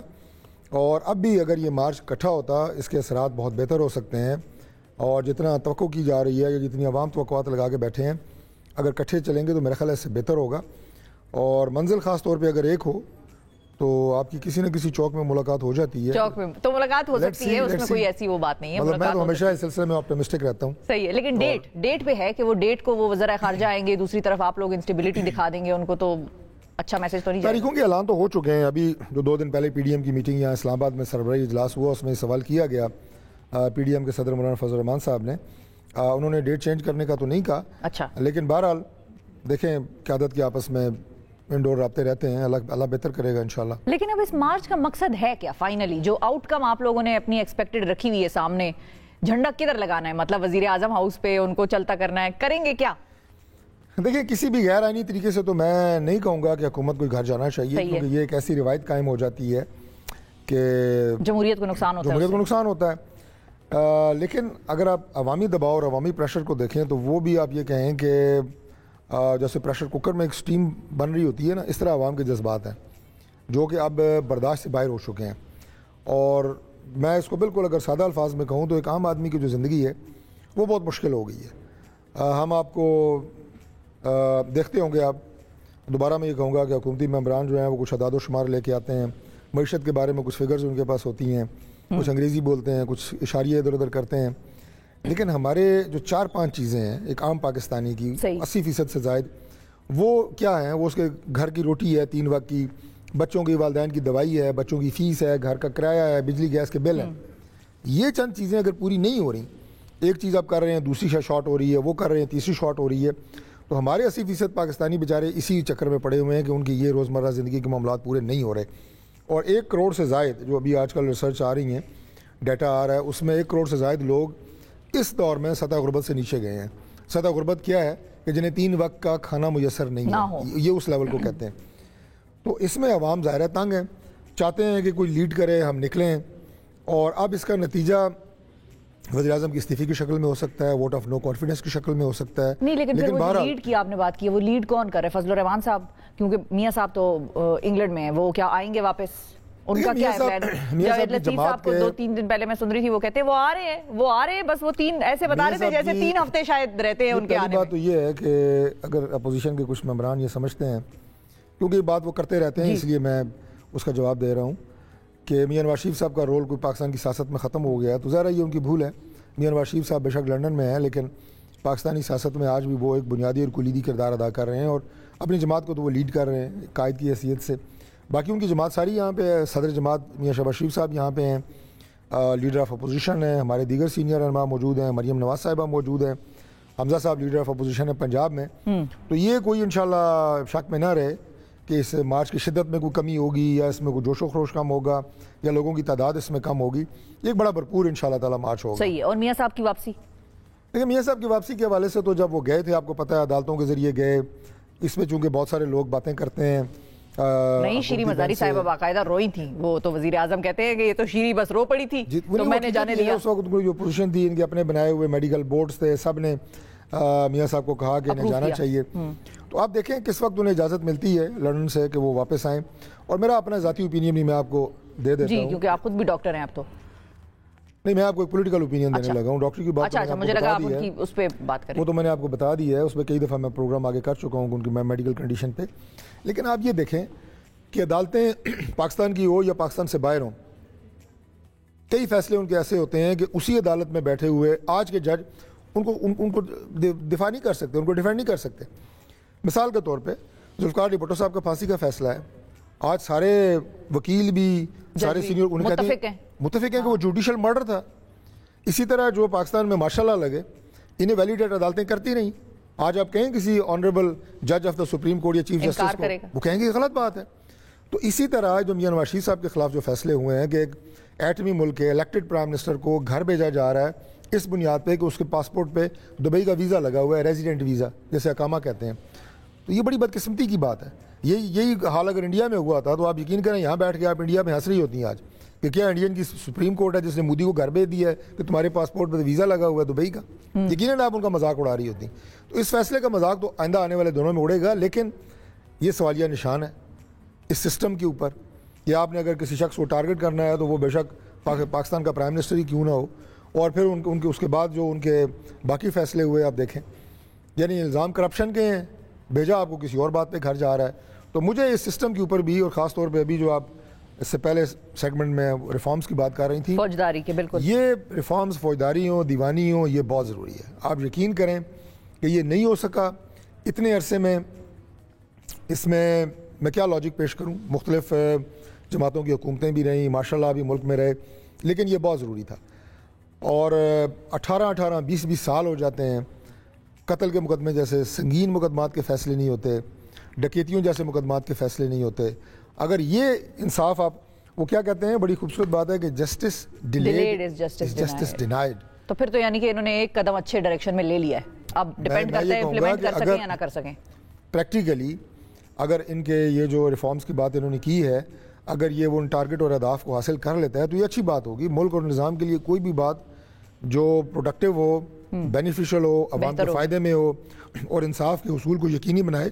اور اب بھی اگر یہ مارچ اکٹھا ہوتا اس کے اثرات بہت بہتر ہو سکتے ہیں. اور جتنا توقع کی جا رہی ہے یا جتنی عوام توقعات لگا کے بیٹھے ہیں, اگر اکٹھے چلیں گے تو میرا خیال ہے اس سے بہتر ہوگا. اور منزل خاص طور پہ اگر ایک ہو تو آپ کی کسی نہ کسی چوک میں ملاقات ہو جاتی ہے. چوک میں تو ملاقات ہو سکتی ہے, اس میں کوئی ایسی وہ بات نہیں ہے. مطلب میں تو ہمیشہ اس سلسلے میں آپٹمسٹک رہتا ہوں. صحیح ہے, لیکن ڈیٹ پہ ہے کہ وہ ڈیٹ کو وہ وزرائے خارجہ آئیں گے, دوسری طرف آپ لوگ انسٹیبلٹی دکھا دیں گے ان کو, تو اچھا میسج تو نہیں جائے گا. تاریخوں کے اعلان تو ہو چکے ہیں. ابھی جو 2 دن پہلے پی ڈی ایم کی میٹنگ یہاں اسلام آباد میں سربراہی اجلاس ہوا, اس میں سوال کیا گیا پی ڈی ایم کے صدر مولانا فضل الرحمان صاحب نے, انہوں نے ڈیٹ چینج کرنے کا تو نہیں کہا. اچھا, لیکن بہرحال دیکھیں قیادت کے آپس میں انڈور رابطے رہتے ہیں, اللہ بہتر کرے گا انشاءاللہ. لیکن اب اس مارچ کا مقصد ہے کیا فائنلی, جو آؤٹ کم آپ لوگوں نے اپنی ایکسپیکٹڈ رکھی ہوئی ہے سامنے, جھنڈا کدھر لگانا ہے؟ مطلب وزیر اعظم ہاؤس پہ ان کو چلتا کرنا ہے, کریں گے کیا؟ دیکھیں کسی بھی غیر آئینی طریقے سے تو میں نہیں کہوں گا کہ حکومت کو گھر جانا چاہیے, کیونکہ یہ ایک ایسی روایت قائم ہو جاتی ہے کہ جمہوریت کو نقصان ہوتا ہے. لیکن اگر آپ عوامی دباؤ اور عوامی پریشر کو دیکھیں تو وہ بھی آپ یہ کہیں کہ جیسے پریشر کوکر میں ایک سٹیم بن رہی ہوتی ہے نا, اس طرح عوام کے جذبات ہیں جو کہ اب برداشت سے باہر ہو چکے ہیں. اور میں اس کو بالکل اگر سادہ الفاظ میں کہوں تو ایک عام آدمی کی جو زندگی ہے وہ بہت مشکل ہو گئی ہے. ہم آپ کو دیکھتے ہوں گے, آپ دوبارہ میں یہ کہوں گا کہ حکومتی ممبران جو ہیں وہ کچھ اعداد و شمار لے کے آتے ہیں, معیشت کے بارے میں کچھ فگرز ان کے پاس ہوتی ہیں, کچھ انگریزی بولتے ہیں, کچھ اشاریے ادھر ادھر کرتے ہیں. لیکن ہمارے جو 4-5 چیزیں ہیں ایک عام پاکستانی کی 80% سے زائد, وہ کیا ہیں؟ وہ اس کے گھر کی روٹی ہے 3 وقت کی, بچوں کی والدین کی دوائی ہے, بچوں کی فیس ہے, گھر کا کرایہ ہے, بجلی گیس کے بل ہیں. یہ چند چیزیں اگر پوری نہیں ہو رہی, ایک چیز آپ کر رہے ہیں دوسری شارٹ ہو رہی ہے, وہ کر رہے ہیں تیسری شارٹ ہو رہی ہے, تو ہمارے 80% پاکستانی بیچارے اسی چکر میں پڑے ہوئے ہیں کہ ان کی یہ روزمرہ زندگی کے معاملات پورے نہیں ہو رہے. اور 1 کروڑ سے زائد جو ابھی آج کل ریسرچ آ رہی ہیں, ڈیٹا آ رہا ہے, اس میں 1 کروڑ سے زائد لوگ اس دور میں سطح غربت سے نیچے گئے ہیں. سطح غربت کیا ہے؟ کہ جنہیں 3 وقت کا کھانا میسر نہیں ہے, یہ اس لیول کو کہتے ہیں. تو اس میں عوام ظاہر تنگ ہیں, چاہتے ہیں کہ کوئی لیڈ کرے, ہم نکلیں. اور اب اس کا نتیجہ وزیر اعظم کی استعفے کی شکل میں ہو سکتا ہے, ووٹ آف نو کانفیڈنس کی شکل میں ہو سکتا ہے. نہیں, لیکن وہ لیڈ کی آپ نے بات کی ہے, وہ لیڈ کون کر رہے ہیں؟ فضل الرحمان صاحب, کیونکہ میاں صاحب تو انگلینڈ میں ہیں, وہ کیا آئیں گے واپس؟ ان کا کیا ہے پلان؟ جاوید لطیف صاحب کو 2-3 دن پہلے میں سن رہی تھی، وہ کہتے ہیں وہ آ رہے ہیں بس وہ 3 ایسے بتا رہے تھے جیسے 3 ہفتے شاید رہتے ہیں ان کے آنے میں. بات تو یہ ہے کہ اگر اپوزیشن کے کچھ ممبران یہ سمجھتے ہیں، کیونکہ یہ بات وہ کرتے رہتے ہیں اس لیے میں اس کا جواب دے رہا ہوں کہ میاں نواز شریف صاحب کا رول کوئی پاکستان کی سیاست میں ختم ہو گیا ہے، تو ظاہر ہے یہ ان کی بھول ہے. میاں نواز شریف صاحب بے شک لنڈن میں ہیں لیکن پاکستانی سیاست میں آج بھی وہ ایک بنیادی اور کلیدی کردار ادا کر رہے ہیں، اور اپنی جماعت کو تو وہ لیڈ کر رہے ہیں قائد کی حیثیت سے. باقی ان کی جماعت ساری یہاں پہ ہے، صدر جماعت میاں شہباز شریف صاحب یہاں پہ ہیں، لیڈر آف اپوزیشن ہیں، ہمارے دیگر سینئر رہنما موجود ہیں، مریم نواز صاحبہ موجود ہیں، حمزہ صاحب لیڈر آف اپوزیشن ہے پنجاب میں. تو یہ کوئی انشاءاللہ شک میں نہ رہے کہ اس مارچ کی شدت میں کوئی کمی ہوگی یا اس میں کوئی جوش و خروش کم ہوگا یا لوگوں کی تعداد اس میں کم ہوگی. یہ ایک بڑا بھرپور انشاءاللہ تعالیٰ مارچ ہوگا. صحیح ہے. اور میاں صاحب کی واپسی؟ دیکھیں میاں صاحب کی واپسی کے حوالے سے تو جب وہ گئے تھے آپ کو پتہ ہے عدالتوں کے ذریعے گئے، اس میں چونکہ بہت سارے لوگ باتیں کرتے ہیں. نہیں، شیریں مزاری صاحبہ باقاعدہ روئی تھیں، وہ تو وزیر اعظم کہتے ہیں کہ یہ تو شیریں بس رو پڑی تھی تو میں نے جانے دیا. اس وقت کوئی جو پوزیشن تھی ان کے اپنے بنائے ہوئے میڈیکل بورڈز تھے، سب نے میاں صاحب کو کہا کہ انہیں جانا چاہیے. تو آپ دیکھیں کس وقت انہیں اجازت ملتی ہے لندن سے کہ وہ واپس آئیں. اور میرا اپنا ذاتی اوپینین بھی میں آپ کو دے دیتا ہوں. جی، کیونکہ آپ خود بھی ڈاکٹر ہیں. آپ تو نہیں، میں آپ کو ایک پولیٹیکل اوپینین دینے لگا ہوں. ڈاکٹر کی بات مجھے لگا آپ ان کی اس پہ بات کریں. وہ تو میں نے آپ کو بتا دی ہے، اس پہ کئی دفعہ میں پروگرام آگے کر چکا ہوں ان کی میڈیکل کنڈیشن پہ. لیکن آپ یہ دیکھیں کہ عدالتیں پاکستان کی ہو یا پاکستان سے باہر ہوں، کئی فیصلے ان کے ایسے ہوتے ہیں کہ اسی عدالت میں بیٹھے ہوئے آج کے جج ان کو دفاع نہیں کر سکتے، ان کو ڈیفینڈ نہیں کر سکتے. مثال کے طور پہ ذوالفقار علی بھٹو صاحب کا پھانسی کا فیصلہ ہے، آج سارے وکیل بھی سارے سینئر متفق ہیں کہ وہ جوڈیشل مرڈر تھا. اسی طرح جو پاکستان میں ماشاء اللہ لگے انہیں ویلیڈیٹ عدالتیں کرتی نہیں. آج آپ کہیں کسی آنریبل جج آف دا سپریم کورٹ یا چیف جسٹس کو، وہ کہیں گے غلط بات ہے. تو اسی طرح جو میاں نواز شریف صاحب کے خلاف جو فیصلے ہوئے ہیں کہ ایک ایٹمی ملک کے الیکٹڈ پرائم منسٹر کو گھر بھیجا جا رہا ہے اس بنیاد پہ کہ اس کے پاسپورٹ پہ دبئی کا ویزا لگا ہوا ہے، ریزیڈنٹ ویزا جیسے اقامہ کہتے ہیں، تو یہ بڑی بدقسمتی کی بات ہے. یہی حال اگر انڈیا میں ہوا تھا تو آپ یقین کریں یہاں بیٹھ کے آپ انڈیا میں ہنس رہی ہوتی ہیں آج کہ کیا انڈین کی سپریم کورٹ ہے جس نے مودی کو گھر بھیج دیا ہے کہ تمہارے پاسپورٹ پہ ویزا لگا ہوا ہے دبئی کا. یقیناً آپ ان کا مذاق اڑا رہی ہوتی. تو اس فیصلے کا مذاق تو آئندہ آنے والے دنوں میں اڑے گا، لیکن یہ سوالیہ نشان ہے اس سسٹم کے اوپر کہ آپ نے اگر کسی شخص کو ٹارگٹ کرنا ہے تو وہ بے شک پاکستان کا پرائم منسٹر ہی کیوں نہ ہو. اور پھر ان کے اس کے بعد جو ان کے باقی فیصلے ہوئے آپ دیکھیں، یعنی الزام کرپشن کے ہیں، بھیجا آپ کو کسی اور بات پہ گھر جا رہا ہے. تو مجھے اس سسٹم کے اوپر بھی، اور خاص طور پہ ابھی جو آپ اس سے پہلے سیگمنٹ میں ریفارمز کی بات کر رہی تھیں، فوجداری کے، بالکل یہ ریفارمز فوجداری ہوں دیوانی ہوں یہ بہت ضروری ہے. آپ یقین کریں کہ یہ نہیں ہو سکا اتنے عرصے میں. اس میں کیا لاجک پیش کروں، مختلف جماعتوں کی حکومتیں بھی رہیں، ماشاء اللہ بھی ملک میں رہے، لیکن یہ بہت ضروری تھا. اور 18 20 سال ہو جاتے ہیں، قتل کے مقدمے جیسے سنگین مقدمات کے فیصلے نہیں ہوتے، ڈکیتیوں جیسے مقدمات کے فیصلے نہیں ہوتے. اگر یہ انصاف آپ، وہ کیا کہتے ہیں، بڑی خوبصورت بات ہے کہ justice delayed is justice denied. تو پھر تو یعنی کہ انہوں نے ایک قدم اچھے ڈائریکشن میں لے لیا ہے. اب ڈیپینڈ کرتا ہے امپلیمنٹ کر سکیں یا نہ کر سکیں. پریکٹیکلی اگر ان کے یہ جو ریفارمز کی بات انہوں نے کی ہے، اگر یہ وہ ان ٹارگٹ اور اہداف کو حاصل کر لیتا ہے تو یہ اچھی بات ہوگی. ملک اور نظام کے لیے کوئی بھی بات جو پروڈکٹیو ہو، بینیفیشل ہو، عوام کے فائدے میں ہو اور انصاف کے اصول کو یقینی بنائے،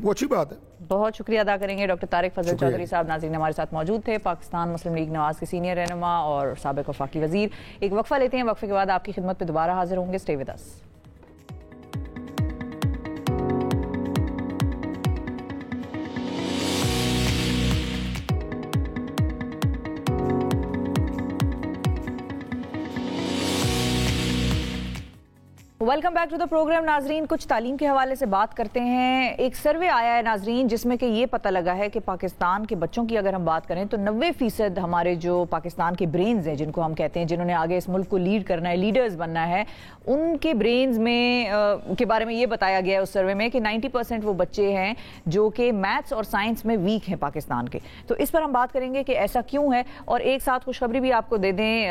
وہ اچھی بات ہے. بہت شکریہ ادا کریں گے ڈاکٹر طارق فضل چودھری صاحب. ناظرین ہمارے ساتھ موجود تھے پاکستان مسلم لیگ نواز کے سینئر رہنما اور سابق وفاقی وزیر. ایک وقفہ لیتے ہیں، وقفے کے بعد آپ کی خدمت پہ دوبارہ حاضر ہوں گے. Stay with us. Welcome back to the program. ناظرین کچھ تعلیم کے حوالے سے بات کرتے ہیں. ایک سروے آیا ہے ناظرین جس میں کہ یہ پتہ لگا ہے کہ پاکستان کے بچوں کی اگر ہم بات کریں تو 90% ہمارے جو پاکستان کے برینز ہیں جن کو ہم کہتے ہیں جنہوں نے آگے اس ملک کو لیڈ کرنا ہے، لیڈرز بننا ہے، ان کے برینز میں کے بارے میں یہ بتایا گیا ہے اس سروے میں کہ 90% وہ بچے ہیں جو کہ میتھس اور سائنس میں ویک ہیں پاکستان کے. تو اس پر ہم بات کریں گے کہ ایسا کیوں ہے. اور ایک ساتھ خوشخبری بھی آپ کو دے دیں،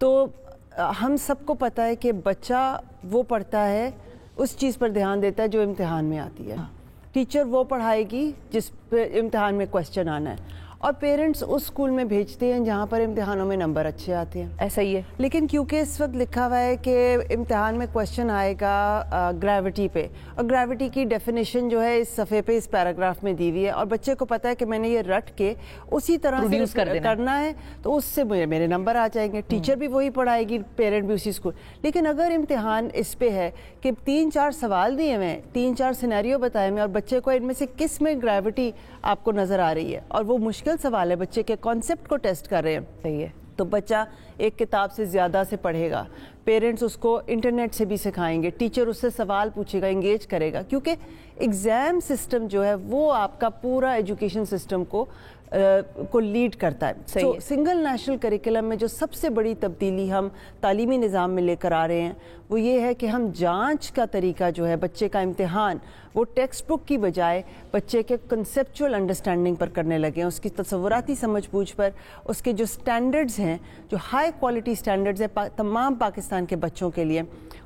تو ہم سب کو پتہ ہے کہ بچہ وہ پڑھتا ہے, اس چیز پر دھیان دیتا ہے جو امتحان میں آتی ہے. ٹیچر وہ پڑھائے گی جس پہ امتحان میں کوسچن آنا ہے, اور پیرنٹس اس اسکول میں بھیجتے ہیں جہاں پر امتحانوں میں نمبر اچھے آتے ہیں. ایسا ہی ہے. لیکن کیونکہ اس وقت لکھا ہوا ہے کہ امتحان میں کوسچن آئے گا گریوٹی پہ, اور گریوٹی کی ڈیفینیشن جو ہے اس صفحے پہ اس پیراگراف میں دی ہوئی ہے, اور بچے کو پتا ہے کہ میں نے یہ رٹ کے اسی طرح سے کرنا ہے, تو اس سے میرے نمبر آ جائیں گے. ٹیچر بھی وہی پڑھائے گی, پیرنٹ بھی اسی اسکول. لیکن اگر امتحان اس پہ ہے کہ 3-4 سوال دیے ہوئے ہیں, 3-4 سینیریو بتائے ہوئے, اور بچے کو ان میں سے کس میں گریوٹی آپ کو نظر آ رہی ہے, اور وہ مشکل سوال ہے, بچے کے کانسیپٹ کو ٹیسٹ کر رہے ہیں, صحیح ہے, تو بچہ ایک کتاب سے زیادہ سے پڑھے گا. پیرنٹس اس کو انٹرنیٹ سے بھی سکھائیں گے, ٹیچر اس سے سوال پوچھے گا, انگیج کرے گا, کیونکہ ایگزام سسٹم جو ہے وہ آپ کا پورا ایجوکیشن سسٹم کو لیڈ کرتا ہے. تو سنگل نیشنل کریکولم میں جو سب سے بڑی تبدیلی ہم تعلیمی نظام میں لے کر آ رہے ہیں وہ یہ ہے کہ ہم جانچ کا طریقہ جو ہے, بچے کا امتحان وہ ٹیکسٹ بک کی بجائے بچے کے کنسیپچول انڈرسٹینڈنگ پر کرنے لگے ہیں, اس کی تصوراتی سمجھ بوجھ پر, اس کے جو سٹینڈرڈز ہیں, جو ہائی کوالٹی سٹینڈرڈز ہیں تمام پاکستان کے بچوں کے لیے,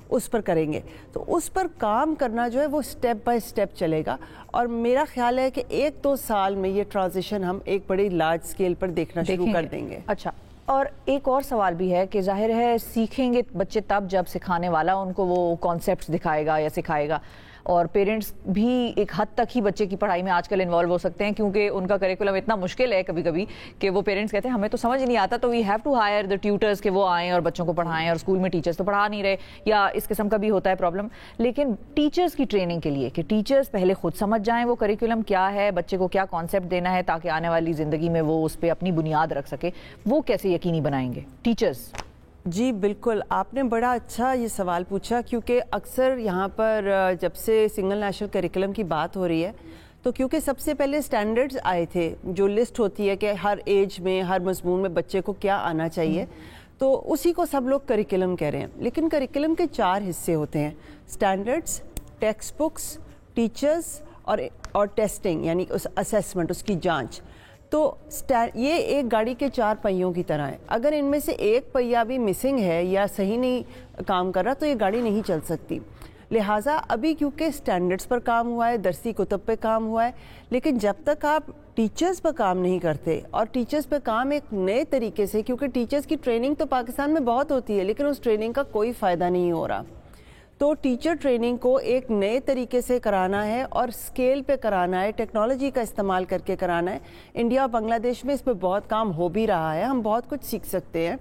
اس پر کریں گے. تو اس پر کام کرنا جو ہے وہ سٹیپ بائی سٹیپ چلے گا, اور میرا خیال ہے کہ 1-2 سال میں یہ ٹرانزیشن ہم ایک بڑی لارج اسکیل پر دیکھنا شروع کر دیں گے. اچھا, اور ایک اور سوال بھی ہے کہ ظاہر ہے سیکھیں گے بچے تب جب سکھانے والا ان کو وہ کانسیپٹس دکھائے گا یا سکھائے گا, اور پیرنٹس بھی ایک حد تک ہی بچے کی پڑھائی میں آج کل انوالو ہو سکتے ہیں, کیونکہ ان کا کریکولم اتنا مشکل ہے کبھی کبھی کہ وہ پیرنٹس کہتے ہیں ہمیں تو سمجھ نہیں آتا, تو we have to hire the tutors کہ وہ آئیں اور بچوں کو پڑھائیں, اور اسکول میں ٹیچرز تو پڑھا نہیں رہے, یا اس قسم کا بھی ہوتا ہے پرابلم. لیکن ٹیچرز کی ٹریننگ کے لیے کہ ٹیچرز پہلے خود سمجھ جائیں وہ کریکولم کیا ہے, بچے کو کیا کانسیپٹ دینا ہے تاکہ آنے والی زندگی میں وہ اس پہ اپنی بنیاد رکھ سکے, وہ کیسے یقینی بنائیں گے ٹیچرز؟ جی بالکل, آپ نے بڑا اچھا یہ سوال پوچھا, کیونکہ اکثر یہاں پر جب سے سنگل نیشنل کریکولم کی بات ہو رہی ہے تو کیونکہ سب سے پہلے سٹینڈرڈز آئے تھے, جو لسٹ ہوتی ہے کہ ہر ایج میں ہر مضمون میں بچے کو کیا آنا چاہیے, تو اسی کو سب لوگ کریکولم کہہ رہے ہیں. لیکن کریکولم کے 4 حصے ہوتے ہیں, سٹینڈرڈز, ٹیکسٹ بکس, ٹیچرز اور ٹیسٹنگ یعنی اس اسیسمنٹ, اس کی جانچ. تو یہ ایک گاڑی کے 4 پہیوں کی طرح ہے, اگر ان میں سے ایک پہیا بھی مسنگ ہے یا صحیح نہیں کام کر رہا تو یہ گاڑی نہیں چل سکتی. لہٰذا ابھی کیونکہ سٹینڈرڈز پر کام ہوا ہے, درسی کتب پہ کام ہوا ہے, لیکن جب تک آپ ٹیچرز پر کام نہیں کرتے, اور ٹیچرز پہ کام ایک نئے طریقے سے, کیونکہ ٹیچرز کی ٹریننگ تو پاکستان میں بہت ہوتی ہے لیکن اس ٹریننگ کا کوئی فائدہ نہیں ہو رہا, تو ٹیچر ٹریننگ کو ایک نئے طریقے سے کرانا ہے اور اسکیل پہ کرانا ہے, ٹیکنالوجی کا استعمال کر کے کرانا ہے. انڈیا اور بنگلہ دیش میں اس پہ بہت کام ہو بھی رہا ہے, ہم بہت کچھ سیکھ سکتے ہیں.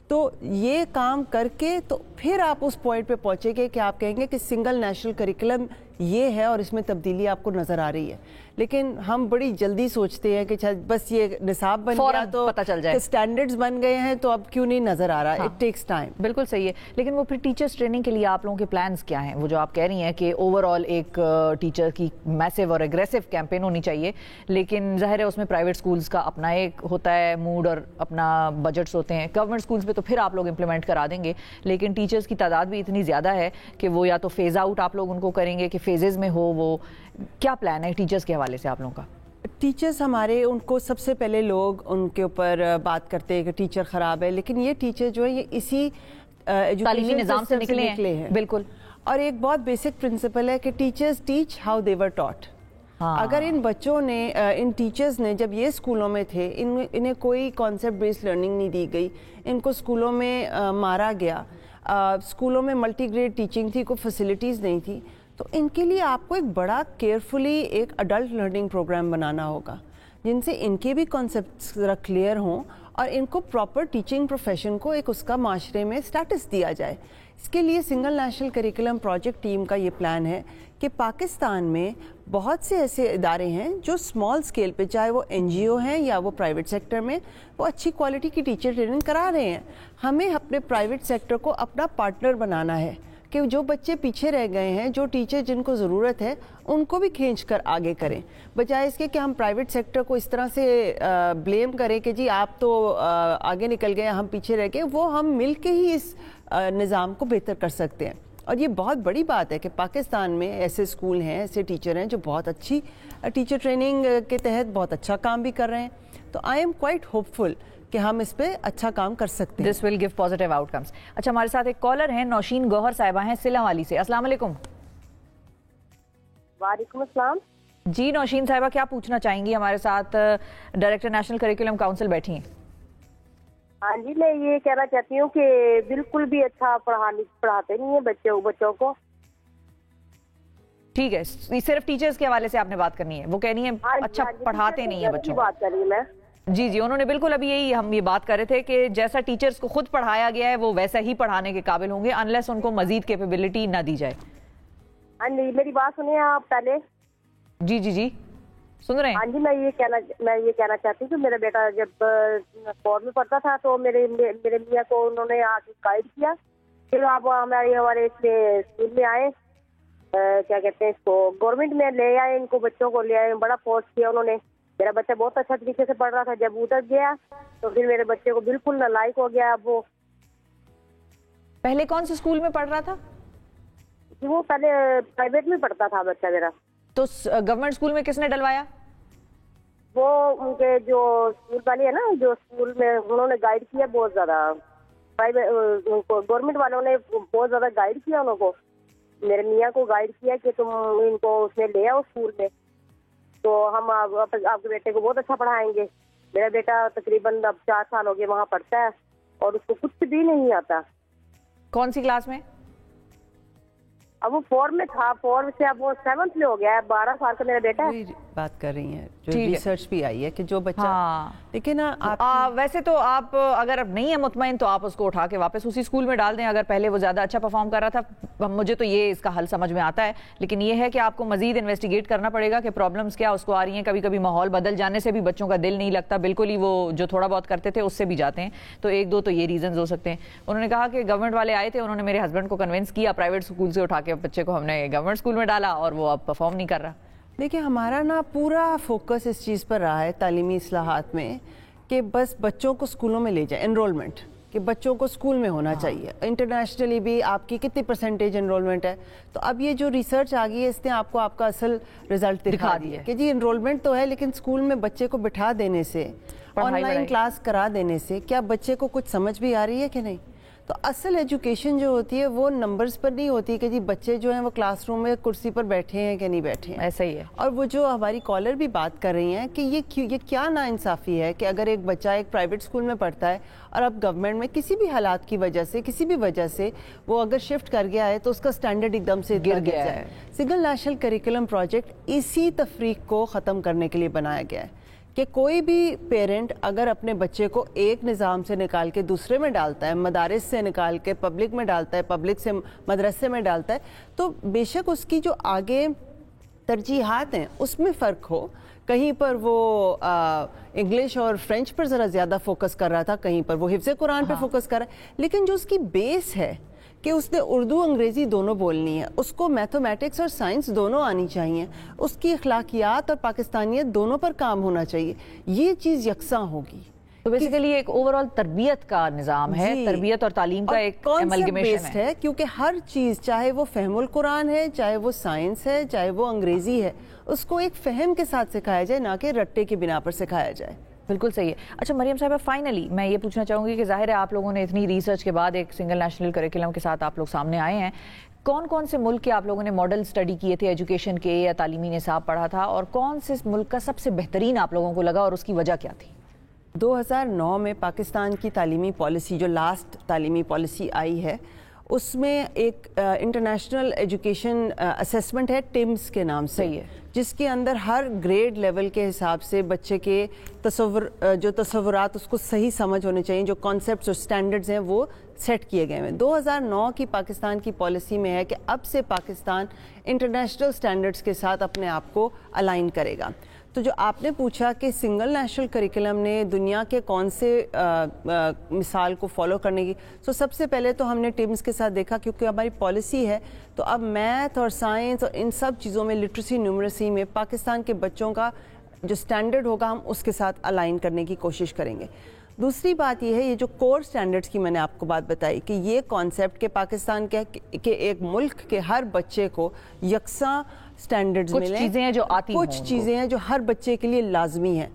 تو یہ کام کر کے تو پھر آپ اس پوائنٹ پہ پہنچیں گے کہ آپ کہیں گے کہ سنگل نیشنل کریکولم یہ ہے اور اس میں تبدیلی آپ کو نظر آ رہی ہے. لیکن ہم بڑی جلدی سوچتے ہیں کہ بس یہ نصاب بن گیا تو پتہ چل جائے, سٹینڈرڈز بن گئے ہیں تو اب کیوں نہیں نظر آ رہا ہے. It takes time. بالکل صحیح ہے. لیکن وہ پھر ٹیچرز ٹریننگ کے لیے آپ لوگوں کے پلانز کیا ہیں؟ وہ جو آپ کہہ رہی ہیں کہ اوور آل ایک ٹیچر کی میسو اور اگریسو کیمپین ہونی چاہیے, لیکن ظاہر ہے اس میں پرائیویٹ اسکولز کا اپنا ایک ہوتا ہے موڈ اور اپنا بجٹس ہوتے ہیں. گورنمنٹ اسکولز پہ تو پھر آپ لوگ امپلیمنٹ کرا دیں گے, لیکن ٹیچرز کی تعداد بھی اتنی زیادہ ہے کہ وہ یا تو فیز آؤٹ آپ لوگ ان کو کریں گے کہ فیزز میں ہو, وہ کیا پلان ہے ٹیچرز کے حوالے سے آپ لوگوں کا؟ ٹیچرز ہمارے ان کو سب سے پہلے لوگ ان کے اوپر بات کرتے ہیں کہ ٹیچر خراب ہے, لیکن یہ ٹیچر جو ہے یہ اسی تعلیمی نظام سے نکلے ہیں. بالکل. اور ایک بہت بیسک پرنسپل ہے کہ ٹیچرز ٹیچ ہاؤ دے ور ٹاٹ. اگر ان بچوں نے, ان ٹیچرز نے جب یہ اسکولوں میں تھے, انہیں کوئی کانسیپٹ بیسڈ لرننگ نہیں دی گئی, ان کو اسکولوں میں مارا گیا, اسکولوں میں ملٹی گریڈ ٹیچنگ تھی, کوئی فیسلٹیز نہیں تھی, تو ان کے لیے آپ کو ایک بڑا کیئرفلی ایک اڈلٹ لرننگ پروگرام بنانا ہوگا جن سے ان کے بھی کانسیپٹس ذرا کلیئر ہوں اور ان کو پراپر ٹیچنگ پروفیشن کو ایک اس کا معاشرے میں اسٹیٹس دیا جائے. اس کے لیے single national curriculum project team کا یہ پلان ہے کہ پاکستان میں بہت سے ایسے ادارے ہیں جو اسمال اسکیل پہ, چاہے وہ این جی او ہیں یا وہ پرائیویٹ سیکٹر میں, وہ اچھی کوالٹی کی ٹیچر ٹریننگ کرا رہے ہیں. ہمیں اپنے پرائیویٹ سیکٹر کو اپنا پارٹنر بنانا ہے کہ جو بچے پیچھے رہ گئے ہیں, جو ٹیچر جن کو ضرورت ہے, ان کو بھی کھینچ کر آگے کریں, بجائے اس کے کہ ہم پرائیویٹ سیکٹر کو اس طرح سے بلیم کریں کہ جی آپ تو آگے نکل گئے, ہم پیچھے رہ گئے. وہ ہم مل کے ہی اس نظام کو بہتر کر سکتے ہیں. اور یہ بہت بڑی بات ہے کہ پاکستان میں ایسے اسکول ہیں, ایسے ٹیچر ہیں جو بہت اچھی ٹیچر ٹریننگ کے تحت بہت اچھا کام بھی کر رہے ہیں. تو آئی ایم کوائٹ ہوپ فل کہ ہم اس پہ اچھا کام کر سکتے ہیں. دس ول گیو پازیٹیو آؤٹ کمس. اچھا ہمارے ساتھ ایک کالر ہیں نوشین گوہر صاحبہ ہیں سلا والی سے. السلام علیکم. وعلیکم السلام. جی نوشین صاحبہ کیا پوچھنا چاہیں گی؟ ہمارے ساتھ ڈائریکٹر نیشنل کریکولم کاؤنسل بیٹھی ہیں. ہاں جی میں یہ کہنا چاہتی ہوں کہ بالکل بھی اچھا پڑھاتے نہیں ہیں بچوں کو. ٹھیک ہے صرف ٹیچرز کے حوالے سے آپ نے بات کرنی ہے. وہ کہنی ہے اچھا پڑھاتے نہیں ہیں بچوں کو. بات کر رہی ہوں میں. جی جی انہوں نے بالکل ابھی یہی ہم یہ بات کر رہے تھے کہ جیسا ٹیچرز کو خود پڑھایا گیا ہے وہ ویسا ہی پڑھانے کے قابل ہوں گے انلیس ان کو مزید کیپیبلٹی نہ دی جائے. ہاں جی میری بات سنیں آپ پہلے. جی جی جی سن رہے ہیں. ہاں جی میں یہ کہنا چاہتی ہوں کہ میرا بیٹا جب 4 میں پڑھتا تھا تو میرے میاں کو انہوں نے آ کے گائیڈ کیا. پھر آپ ہمارے اسکول میں آئے, کیا کہتے ہیں اس کو, گورنمنٹ میں لے آئے, ان کو بچوں کو لے آئے, بڑا فورس کیا انہوں نے. میرا بچہ بہت اچھا طریقے سے پڑھ رہا تھا. جب ادھر گیا تو پھر میرے بچے کو بالکل نالائق ہو گیا. اب وہ پہلے کون سے اسکول میں پڑھ رہا تھا؟ وہ پہلے پرائیویٹ میں پڑھتا تھا بچہ میرا. تو گورنمنٹ اسکول میں کس نے ڈلوایا؟ وہ ان کے جو اسکول والے ہیں نا, جو اسکول میں انہوں نے گائیڈ کیا بہت زیادہ. گورنمنٹ والوں نے بہت زیادہ گائیڈ کیا انہوں کو. میرے میاں کو گائیڈ کیا کہ تم ان کو اس میں لے آؤ اسکول میں, تو ہم آپ کے بیٹے کو بہت اچھا پڑھائیں گے. میرا بیٹا تقریباً اب 4 سال ہو گئے وہاں پڑھتا ہے اور اس کو کچھ بھی نہیں آتا. کون سی کلاس میں؟ اب وہ 4 میں تھا, 4 سے اب وہ 7 میں ہو گیا ہے. 12 سال کا میرا بیٹا ہے. بات کر رہی ہیں جو ریسرچ بھی آئی ہے کہ جو بچہ لیکن ویسے تو آپ اگر اب نہیں ہے مطمئن تو آپ اس کو اٹھا کے واپس اسی اسکول میں ڈال دیں. اگر پہلے وہ زیادہ اچھا پرفارم کر رہا تھا, مجھے تو یہ اس کا حل سمجھ میں آتا ہے, لیکن یہ ہے کہ آپ کو مزید انویسٹیگیٹ کرنا پڑے گا کہ پرابلمس کیا اس کو آ رہی ہیں. کبھی کبھی ماحول بدل جانے سے بھی بچوں کا دل نہیں لگتا, بالکل ہی وہ جو تھوڑا بہت کرتے تھے اس سے بھی جاتے ہیں. تو 1-2 تو یہ ریزنز ہو سکتے ہیں. انہوں نے کہا کہ گورنمنٹ والے آئے تھے, انہوں نے میرے ہسبینڈ کو کنونس کیا پرائیویٹ اسکول سے اٹھا کے بچے کو ہم نے گورنمنٹ اسکول میں ڈالا اور وہ اب پرفارم نہیں کر رہا. دیکھیں ہمارا نا پورا فوکس اس چیز پر رہا ہے تعلیمی اصلاحات میں کہ بس بچوں کو اسکولوں میں لے جائیں. انرولمنٹ کہ بچوں کو اسکول میں ہونا چاہیے. انٹرنیشنلی بھی آپ کی کتنی پرسنٹیج انرولمنٹ ہے. تو اب یہ جو ریسرچ آ گئی ہے اس نے آپ کو آپ کا اصل رزلٹ دکھا دیا کہ جی انرولمنٹ تو ہے, لیکن اسکول میں بچے کو بٹھا دینے سے, آن لائن کلاس کرا دینے سے کیا بچے کو کچھ سمجھ بھی آ رہی ہے کہ نہیں. تو اصل ایجوکیشن جو ہوتی ہے وہ نمبرز پر نہیں ہوتی کہ جی بچے جو ہیں وہ کلاس روم میں کرسی پر بیٹھے ہیں کہ نہیں بیٹھے ہیں. ایسا ہی ہے. اور وہ جو ہماری کالر بھی بات کر رہی ہیں کہ یہ کیا ناانصافی ہے کہ اگر ایک بچہ ایک پرائیویٹ اسکول میں پڑھتا ہے اور اب گورنمنٹ میں کسی بھی حالات کی وجہ سے کسی بھی وجہ سے وہ اگر شفٹ کر گیا ہے تو اس کا سٹینڈرڈ ایک دم سے گر گیا ہے. سنگل نیشنل کریکولم پروجیکٹ اسی تفریق کو ختم کرنے کے لیے بنایا گیا ہے کہ کوئی بھی پیرنٹ اگر اپنے بچے کو ایک نظام سے نکال کے دوسرے میں ڈالتا ہے, مدارس سے نکال کے پبلک میں ڈالتا ہے, پبلک سے مدرسے میں ڈالتا ہے, تو بے شک اس کی جو آگے ترجیحات ہیں اس میں فرق ہو. کہیں پر وہ انگلش اور فرینچ پر ذرا زیادہ فوکس کر رہا تھا, کہیں پر وہ حفظ قرآن پہ فوکس کر رہا ہے, لیکن جو اس کی بیس ہے کہ اس نے اردو انگریزی دونوں بولنی ہے, اس کو میتھمیٹکس اور سائنس دونوں آنی چاہیے, اس کی اخلاقیات اور پاکستانیت دونوں پر کام ہونا چاہیے, یہ چیز یکساں ہوگی. تو بیسیکلی ایک اوورآل تربیت کا نظام ہے, تربیت اور تعلیم کا ایک ایملگمیشن ہے, کیونکہ ہر چیز چاہے وہ فہم القرآن ہے, چاہے وہ سائنس ہے, چاہے وہ انگریزی ہے, اس کو ایک فہم کے ساتھ سکھایا جائے, نہ کہ رٹے کی بنا پر سکھایا جائے. بالکل صحیح ہے. اچھا مریم صاحبہ فائنلی میں یہ پوچھنا چاہوں گی کہ ظاہر ہے آپ لوگوں نے اتنی ریسرچ کے بعد ایک سنگل نیشنل کریکولم کے ساتھ آپ لوگ سامنے آئے ہیں, کون کون سے ملک کے آپ لوگوں نے ماڈل اسٹڈی کیے تھے ایجوکیشن کے یا تعلیمی نصاب پڑھا تھا, اور کون سے ملک کا سب سے بہترین آپ لوگوں کو لگا اور اس کی وجہ کیا تھی؟ 2009 میں پاکستان کی تعلیمی پالیسی جو لاسٹ تعلیمی پالیسی آئی ہے اس میں ایک انٹرنیشنل ایجوکیشن اسیسمنٹ ہے ٹمز کے نام سے, جس کے اندر ہر گریڈ لیول کے حساب سے بچے کے تصورات اس کو صحیح سمجھ ہونے چاہیے, جو کانسیپٹس اور سٹینڈرڈز ہیں وہ سیٹ کیے گئے ہیں. 2009 کی پاکستان کی پالیسی میں ہے کہ اب سے پاکستان انٹرنیشنل سٹینڈرڈز کے ساتھ اپنے آپ کو الائن کرے گا. تو جو آپ نے پوچھا کہ سنگل نیشنل کریکولم نے دنیا کے کون سے مثال کو فالو کرنے کی, تو سب سے پہلے تو ہم نے ٹیمز کے ساتھ دیکھا کیونکہ ہماری پالیسی ہے, تو اب میتھ اور سائنس اور ان سب چیزوں میں لٹریسی نیومریسی میں پاکستان کے بچوں کا جو سٹینڈرڈ ہوگا ہم اس کے ساتھ الائن کرنے کی کوشش کریں گے. دوسری بات یہ ہے, یہ جو کور سٹینڈرڈز کی میں نے آپ کو بات بتائی کہ یہ کانسیپٹ کہ پاکستان کے ایک ملک کے ہر بچے کو یکساں سٹینڈرڈز ملیں, چیزیں ہیں جو آتی کچھ چیزیں ہیں جو ہر بچے کے لیے لازمی ہیں.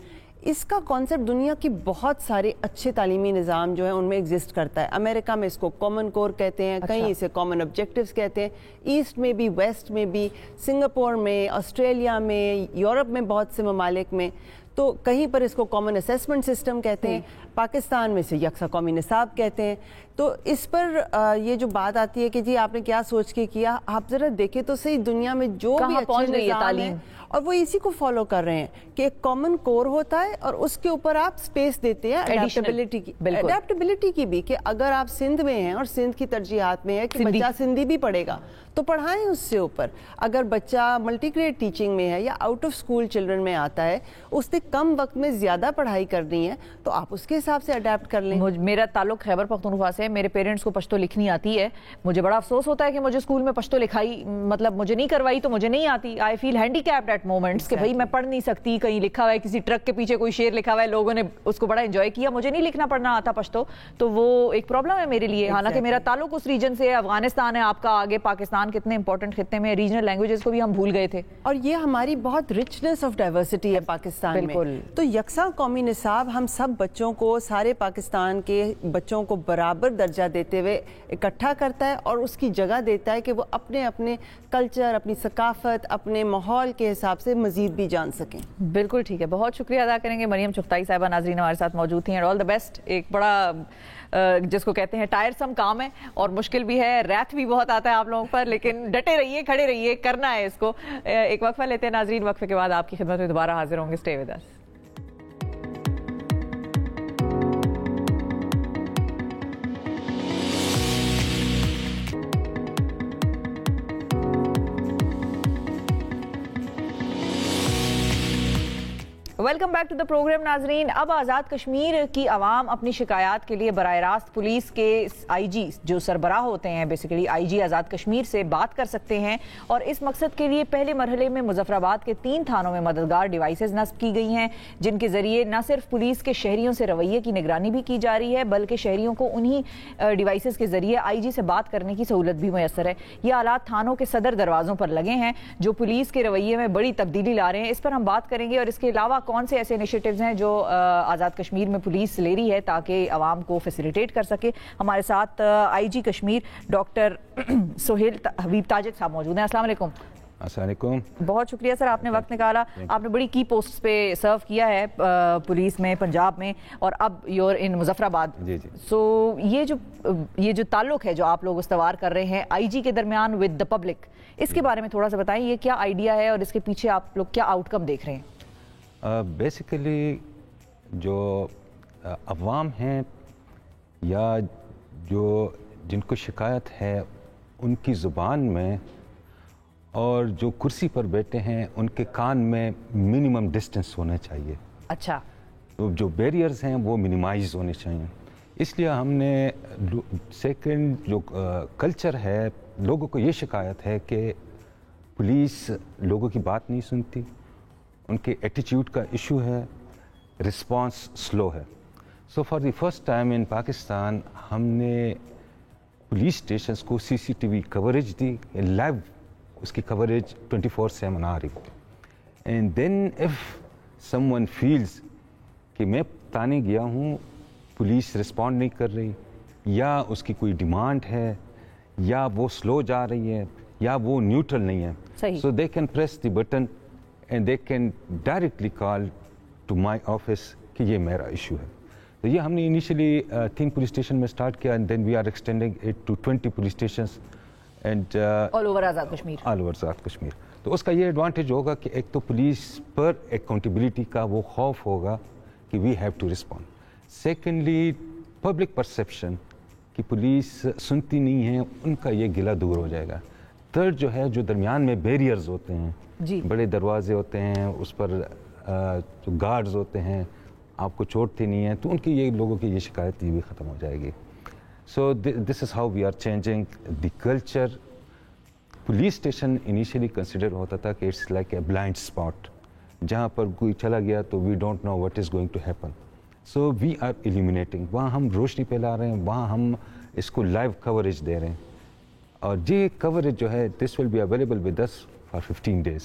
اس کا کانسیپٹ دنیا کی بہت سارے اچھے تعلیمی نظام جو ہیں ان میں ایگزسٹ کرتا ہے. امریکہ میں اس کو کامن کور کہتے ہیں, کہیں اسے کامن آبجیکٹیوز کہتے ہیں, ایسٹ میں بھی ویسٹ میں بھی, سنگاپور میں, آسٹریلیا میں, یورپ میں بہت سے ممالک میں, تو کہیں پر اس کو کامن اسیسمنٹ سسٹم کہتے ہیں, پاکستان میں سے یکساں قومی نصاب کہتے ہیں. تو اس پر یہ جو بات آتی ہے کہ جی آپ نے کیا سوچ کے کیا, آپ ذرا دیکھیں تو صحیح دنیا میں جو بھی اچھے نظام ہیں اور وہ اسی کو فالو کر رہے ہیں کہ ایک کامن کور ہوتا ہے اور اس کے اوپر آپ سپیس دیتے ہیں اڈیپٹیبلٹی کی بھی, کہ اگر آپ سندھ میں ہیں اور سندھ کی ترجیحات میں ہے کہ بچہ سندھی بھی پڑھے گا تو پڑھائیں اس سے اوپر. اگر بچہ ملٹی گریڈ ٹیچنگ میں ہے یا آؤٹ آف اسکول چلڈرن میں آتا ہے, اس نے کم وقت میں زیادہ پڑھائی کرنی ہے, تو آپ اس کے حساب سے اڈیپٹ کر لیں. میرا تعلق خیبر پختونخوا سے, میرے پیرنٹس کو پشتو لکھنی آتی ہے. مجھے بڑا افسوس ہوتا ہے کہ مجھے اسکول میں پشتو لکھائی مطلب مجھے نہیں کروائی تو مجھے نہیں آتی. آئی فیل ہینڈی کیپڈ ایٹ مومنٹس کہ بھائی میں پڑھ نہیں سکتی. کہیں لکھا ہوا ہے کسی ٹرک کے پیچھے کوئی شعر لکھا ہوا ہے, لوگوں نے اس کو بڑا انجوائے کیا, مجھے نہیں لکھنا پڑھنا آتا پشتو, تو وہ ایک پرابلم ہے میرے لیے. حالانکہ میرا تعلق اس ریجن سے ہے, افغانستان ہے آپ کا, آگے پاکستان کتنے امپورٹنٹ خطے میں, ریجنل لینگویجز کو بھی ہم بھول گئے تھے. اور یہ ہماری بہت رچنس آف ڈائیورسٹی ہے پاکستان میں. تو یکساں قومی نصاب ہم سب بچوں کو, سارے پاکستان کے بچوں کو برابر درجہ دیتے ہوئے اکٹھا کرتا ہے اور اس کی جگہ دیتا ہے کہ وہ اپنے اپنے کلچر, اپنی ثقافت, اپنے ماحول کے حساب سے مزید بھی جان سکیں. بالکل ٹھیک ہے, بہت شکریہ ادا کریں گے. مریم چغتائی صاحبہ ناظرین ہمارے ساتھ موجود تھیں. آل دا بیسٹ. ایک بڑا جس کو کہتے ہیں ٹائرسم کام ہے اور مشکل بھی ہے, ریت بھی بہت آتا ہے آپ لوگوں پر, لیکن ڈٹے رہیے, کھڑے رہیے, کرنا ہے اس کو. ایک وقفہ لیتے ہیں ناظرین, وقفے کے بعد آپ کی خدمت میں دوبارہ حاضر ہوں گے. Stay with us. Welcome back to the program ناظرین. اب آزاد کشمیر کی عوام اپنی شکایات کے لیے براہ راست پولیس کے آئی جی جو سربراہ ہوتے ہیں, بیسیکلی آئی جی آزاد کشمیر سے بات کر سکتے ہیں. اور اس مقصد کے لیے پہلے مرحلے میں مظفر آباد کے 3 تھانوں میں مددگار ڈیوائسز نصب کی گئی ہیں, جن کے ذریعے نہ صرف پولیس کے شہریوں سے رویے کی نگرانی بھی کی جا رہی ہے, بلکہ شہریوں کو انہی ڈیوائسز کے ذریعے آئی جی سے بات کرنے کی سہولت بھی میسر ہے. یہ آلات تھانوں کے صدر دروازوں پر لگے ہیں جو پولیس کے رویے میں بڑی تبدیلی لا رہے ہیں. اس پر ہم بات کریں گے, اور اس کے علاوہ کون سے ایسے انیشیٹیوز ہیں جو آزاد کشمیر میں پولیس لے رہی ہے تاکہ عوام کو فیسیلیٹیٹ کر سکے. ہمارے ساتھ آئی جی کشمیر ڈاکٹر سہیل حبیب تاجک صاحب موجود ہیں. السلام علیکم. السلام علیکم. بہت شکریہ سر, آپ نے وقت نکالا. آپ نے بڑی کی پوسٹ پہ سرو کیا ہے پولیس میں, پنجاب میں, اور اب یور ان مظفر آباد. جی جی. سو یہ جو تعلق ہے جو آپ لوگ استوار کر رہے ہیں آئی جی کے درمیان ود دا پبلک, اس کے بارے میں تھوڑا سا بتائیں. یہ کیا آئیڈیا ہے اور اس کے پیچھے آپ لوگ کیا آؤٹ کم دیکھ رہے ہیں؟ بیسیکلی جو عوام ہیں یا جو جن کو شکایت ہے ان کی زبان میں, اور جو کرسی پر بیٹھے ہیں ان کے کان میں منیمم ڈسٹنس ہونا چاہیے. اچھا. جو بیریئرز ہیں وہ منیمائز ہونے چاہیے. اس لیے ہم نے سیکنڈ جو کلچر ہے, لوگوں کو یہ شکایت ہے کہ پولیس لوگوں کی بات نہیں سنتی, ان کے ایٹیچیوڈ کا ایشو ہے, رسپانس سلو ہے. So for the first time in Pakistan ہم نے پولیس اسٹیشنس کو C C T V coverage دی, لائیو اس کی کوریج 24/7 آ رہی. And then if someone feels کہ میں تانے گیا ہوں, پولیس رسپونڈ نہیں کر رہی, یا اس کی کوئی ڈیمانڈ ہے, یا وہ سلو جا رہی ہے, یا وہ نیوٹرل نہیں ہے, so they can press the button and they can directly call to my office کہ یہ میرا ایشو ہے. تو یہ ہم نے انیشلی 3 پولیس اسٹیشن میں اسٹارٹ کیا, and then we are extending it to 20 police stations and all over Azad Kashmir. all over Azad Kashmir. تو اس کا یہ ایڈوانٹیج ہوگا کہ ایک تو پولیس پر اکاؤنٹیبلٹی کا وہ خوف ہوگا کہ we have to respond. Secondly, public perception کہ پولیس سنتی نہیں ہے, ان کا یہ گلہ دور ہو جائے گا. تھرڈ جو ہے, جو درمیان میں بیریئرز ہوتے ہیں, بڑے دروازے ہوتے ہیں, اس پر جو گارڈز ہوتے ہیں, آپ کو چوٹتے نہیں ہیں, تو ان کی یہ لوگوں کی یہ شکایت بھی ختم ہو جائے گی. So this is how we are changing the culture. Police station initially consider ہوتا تھا کہ it's like a blind spot, جہاں پر کوئی چلا گیا تو we don't know what is going to happen. So we are eliminating, وہاں ہم روشنی پھیلا رہے ہیں, وہاں ہم اس کو لائیو کوریج دے رہے ہیں. اور یہ کوریج جو ہے this will be available with us for 15 days.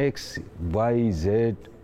X, Y, Z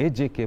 AJK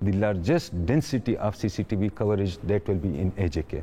the largest density of CCTV coverage that will be in AJK।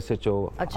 SHO,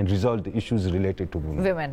and resolve the issues related to women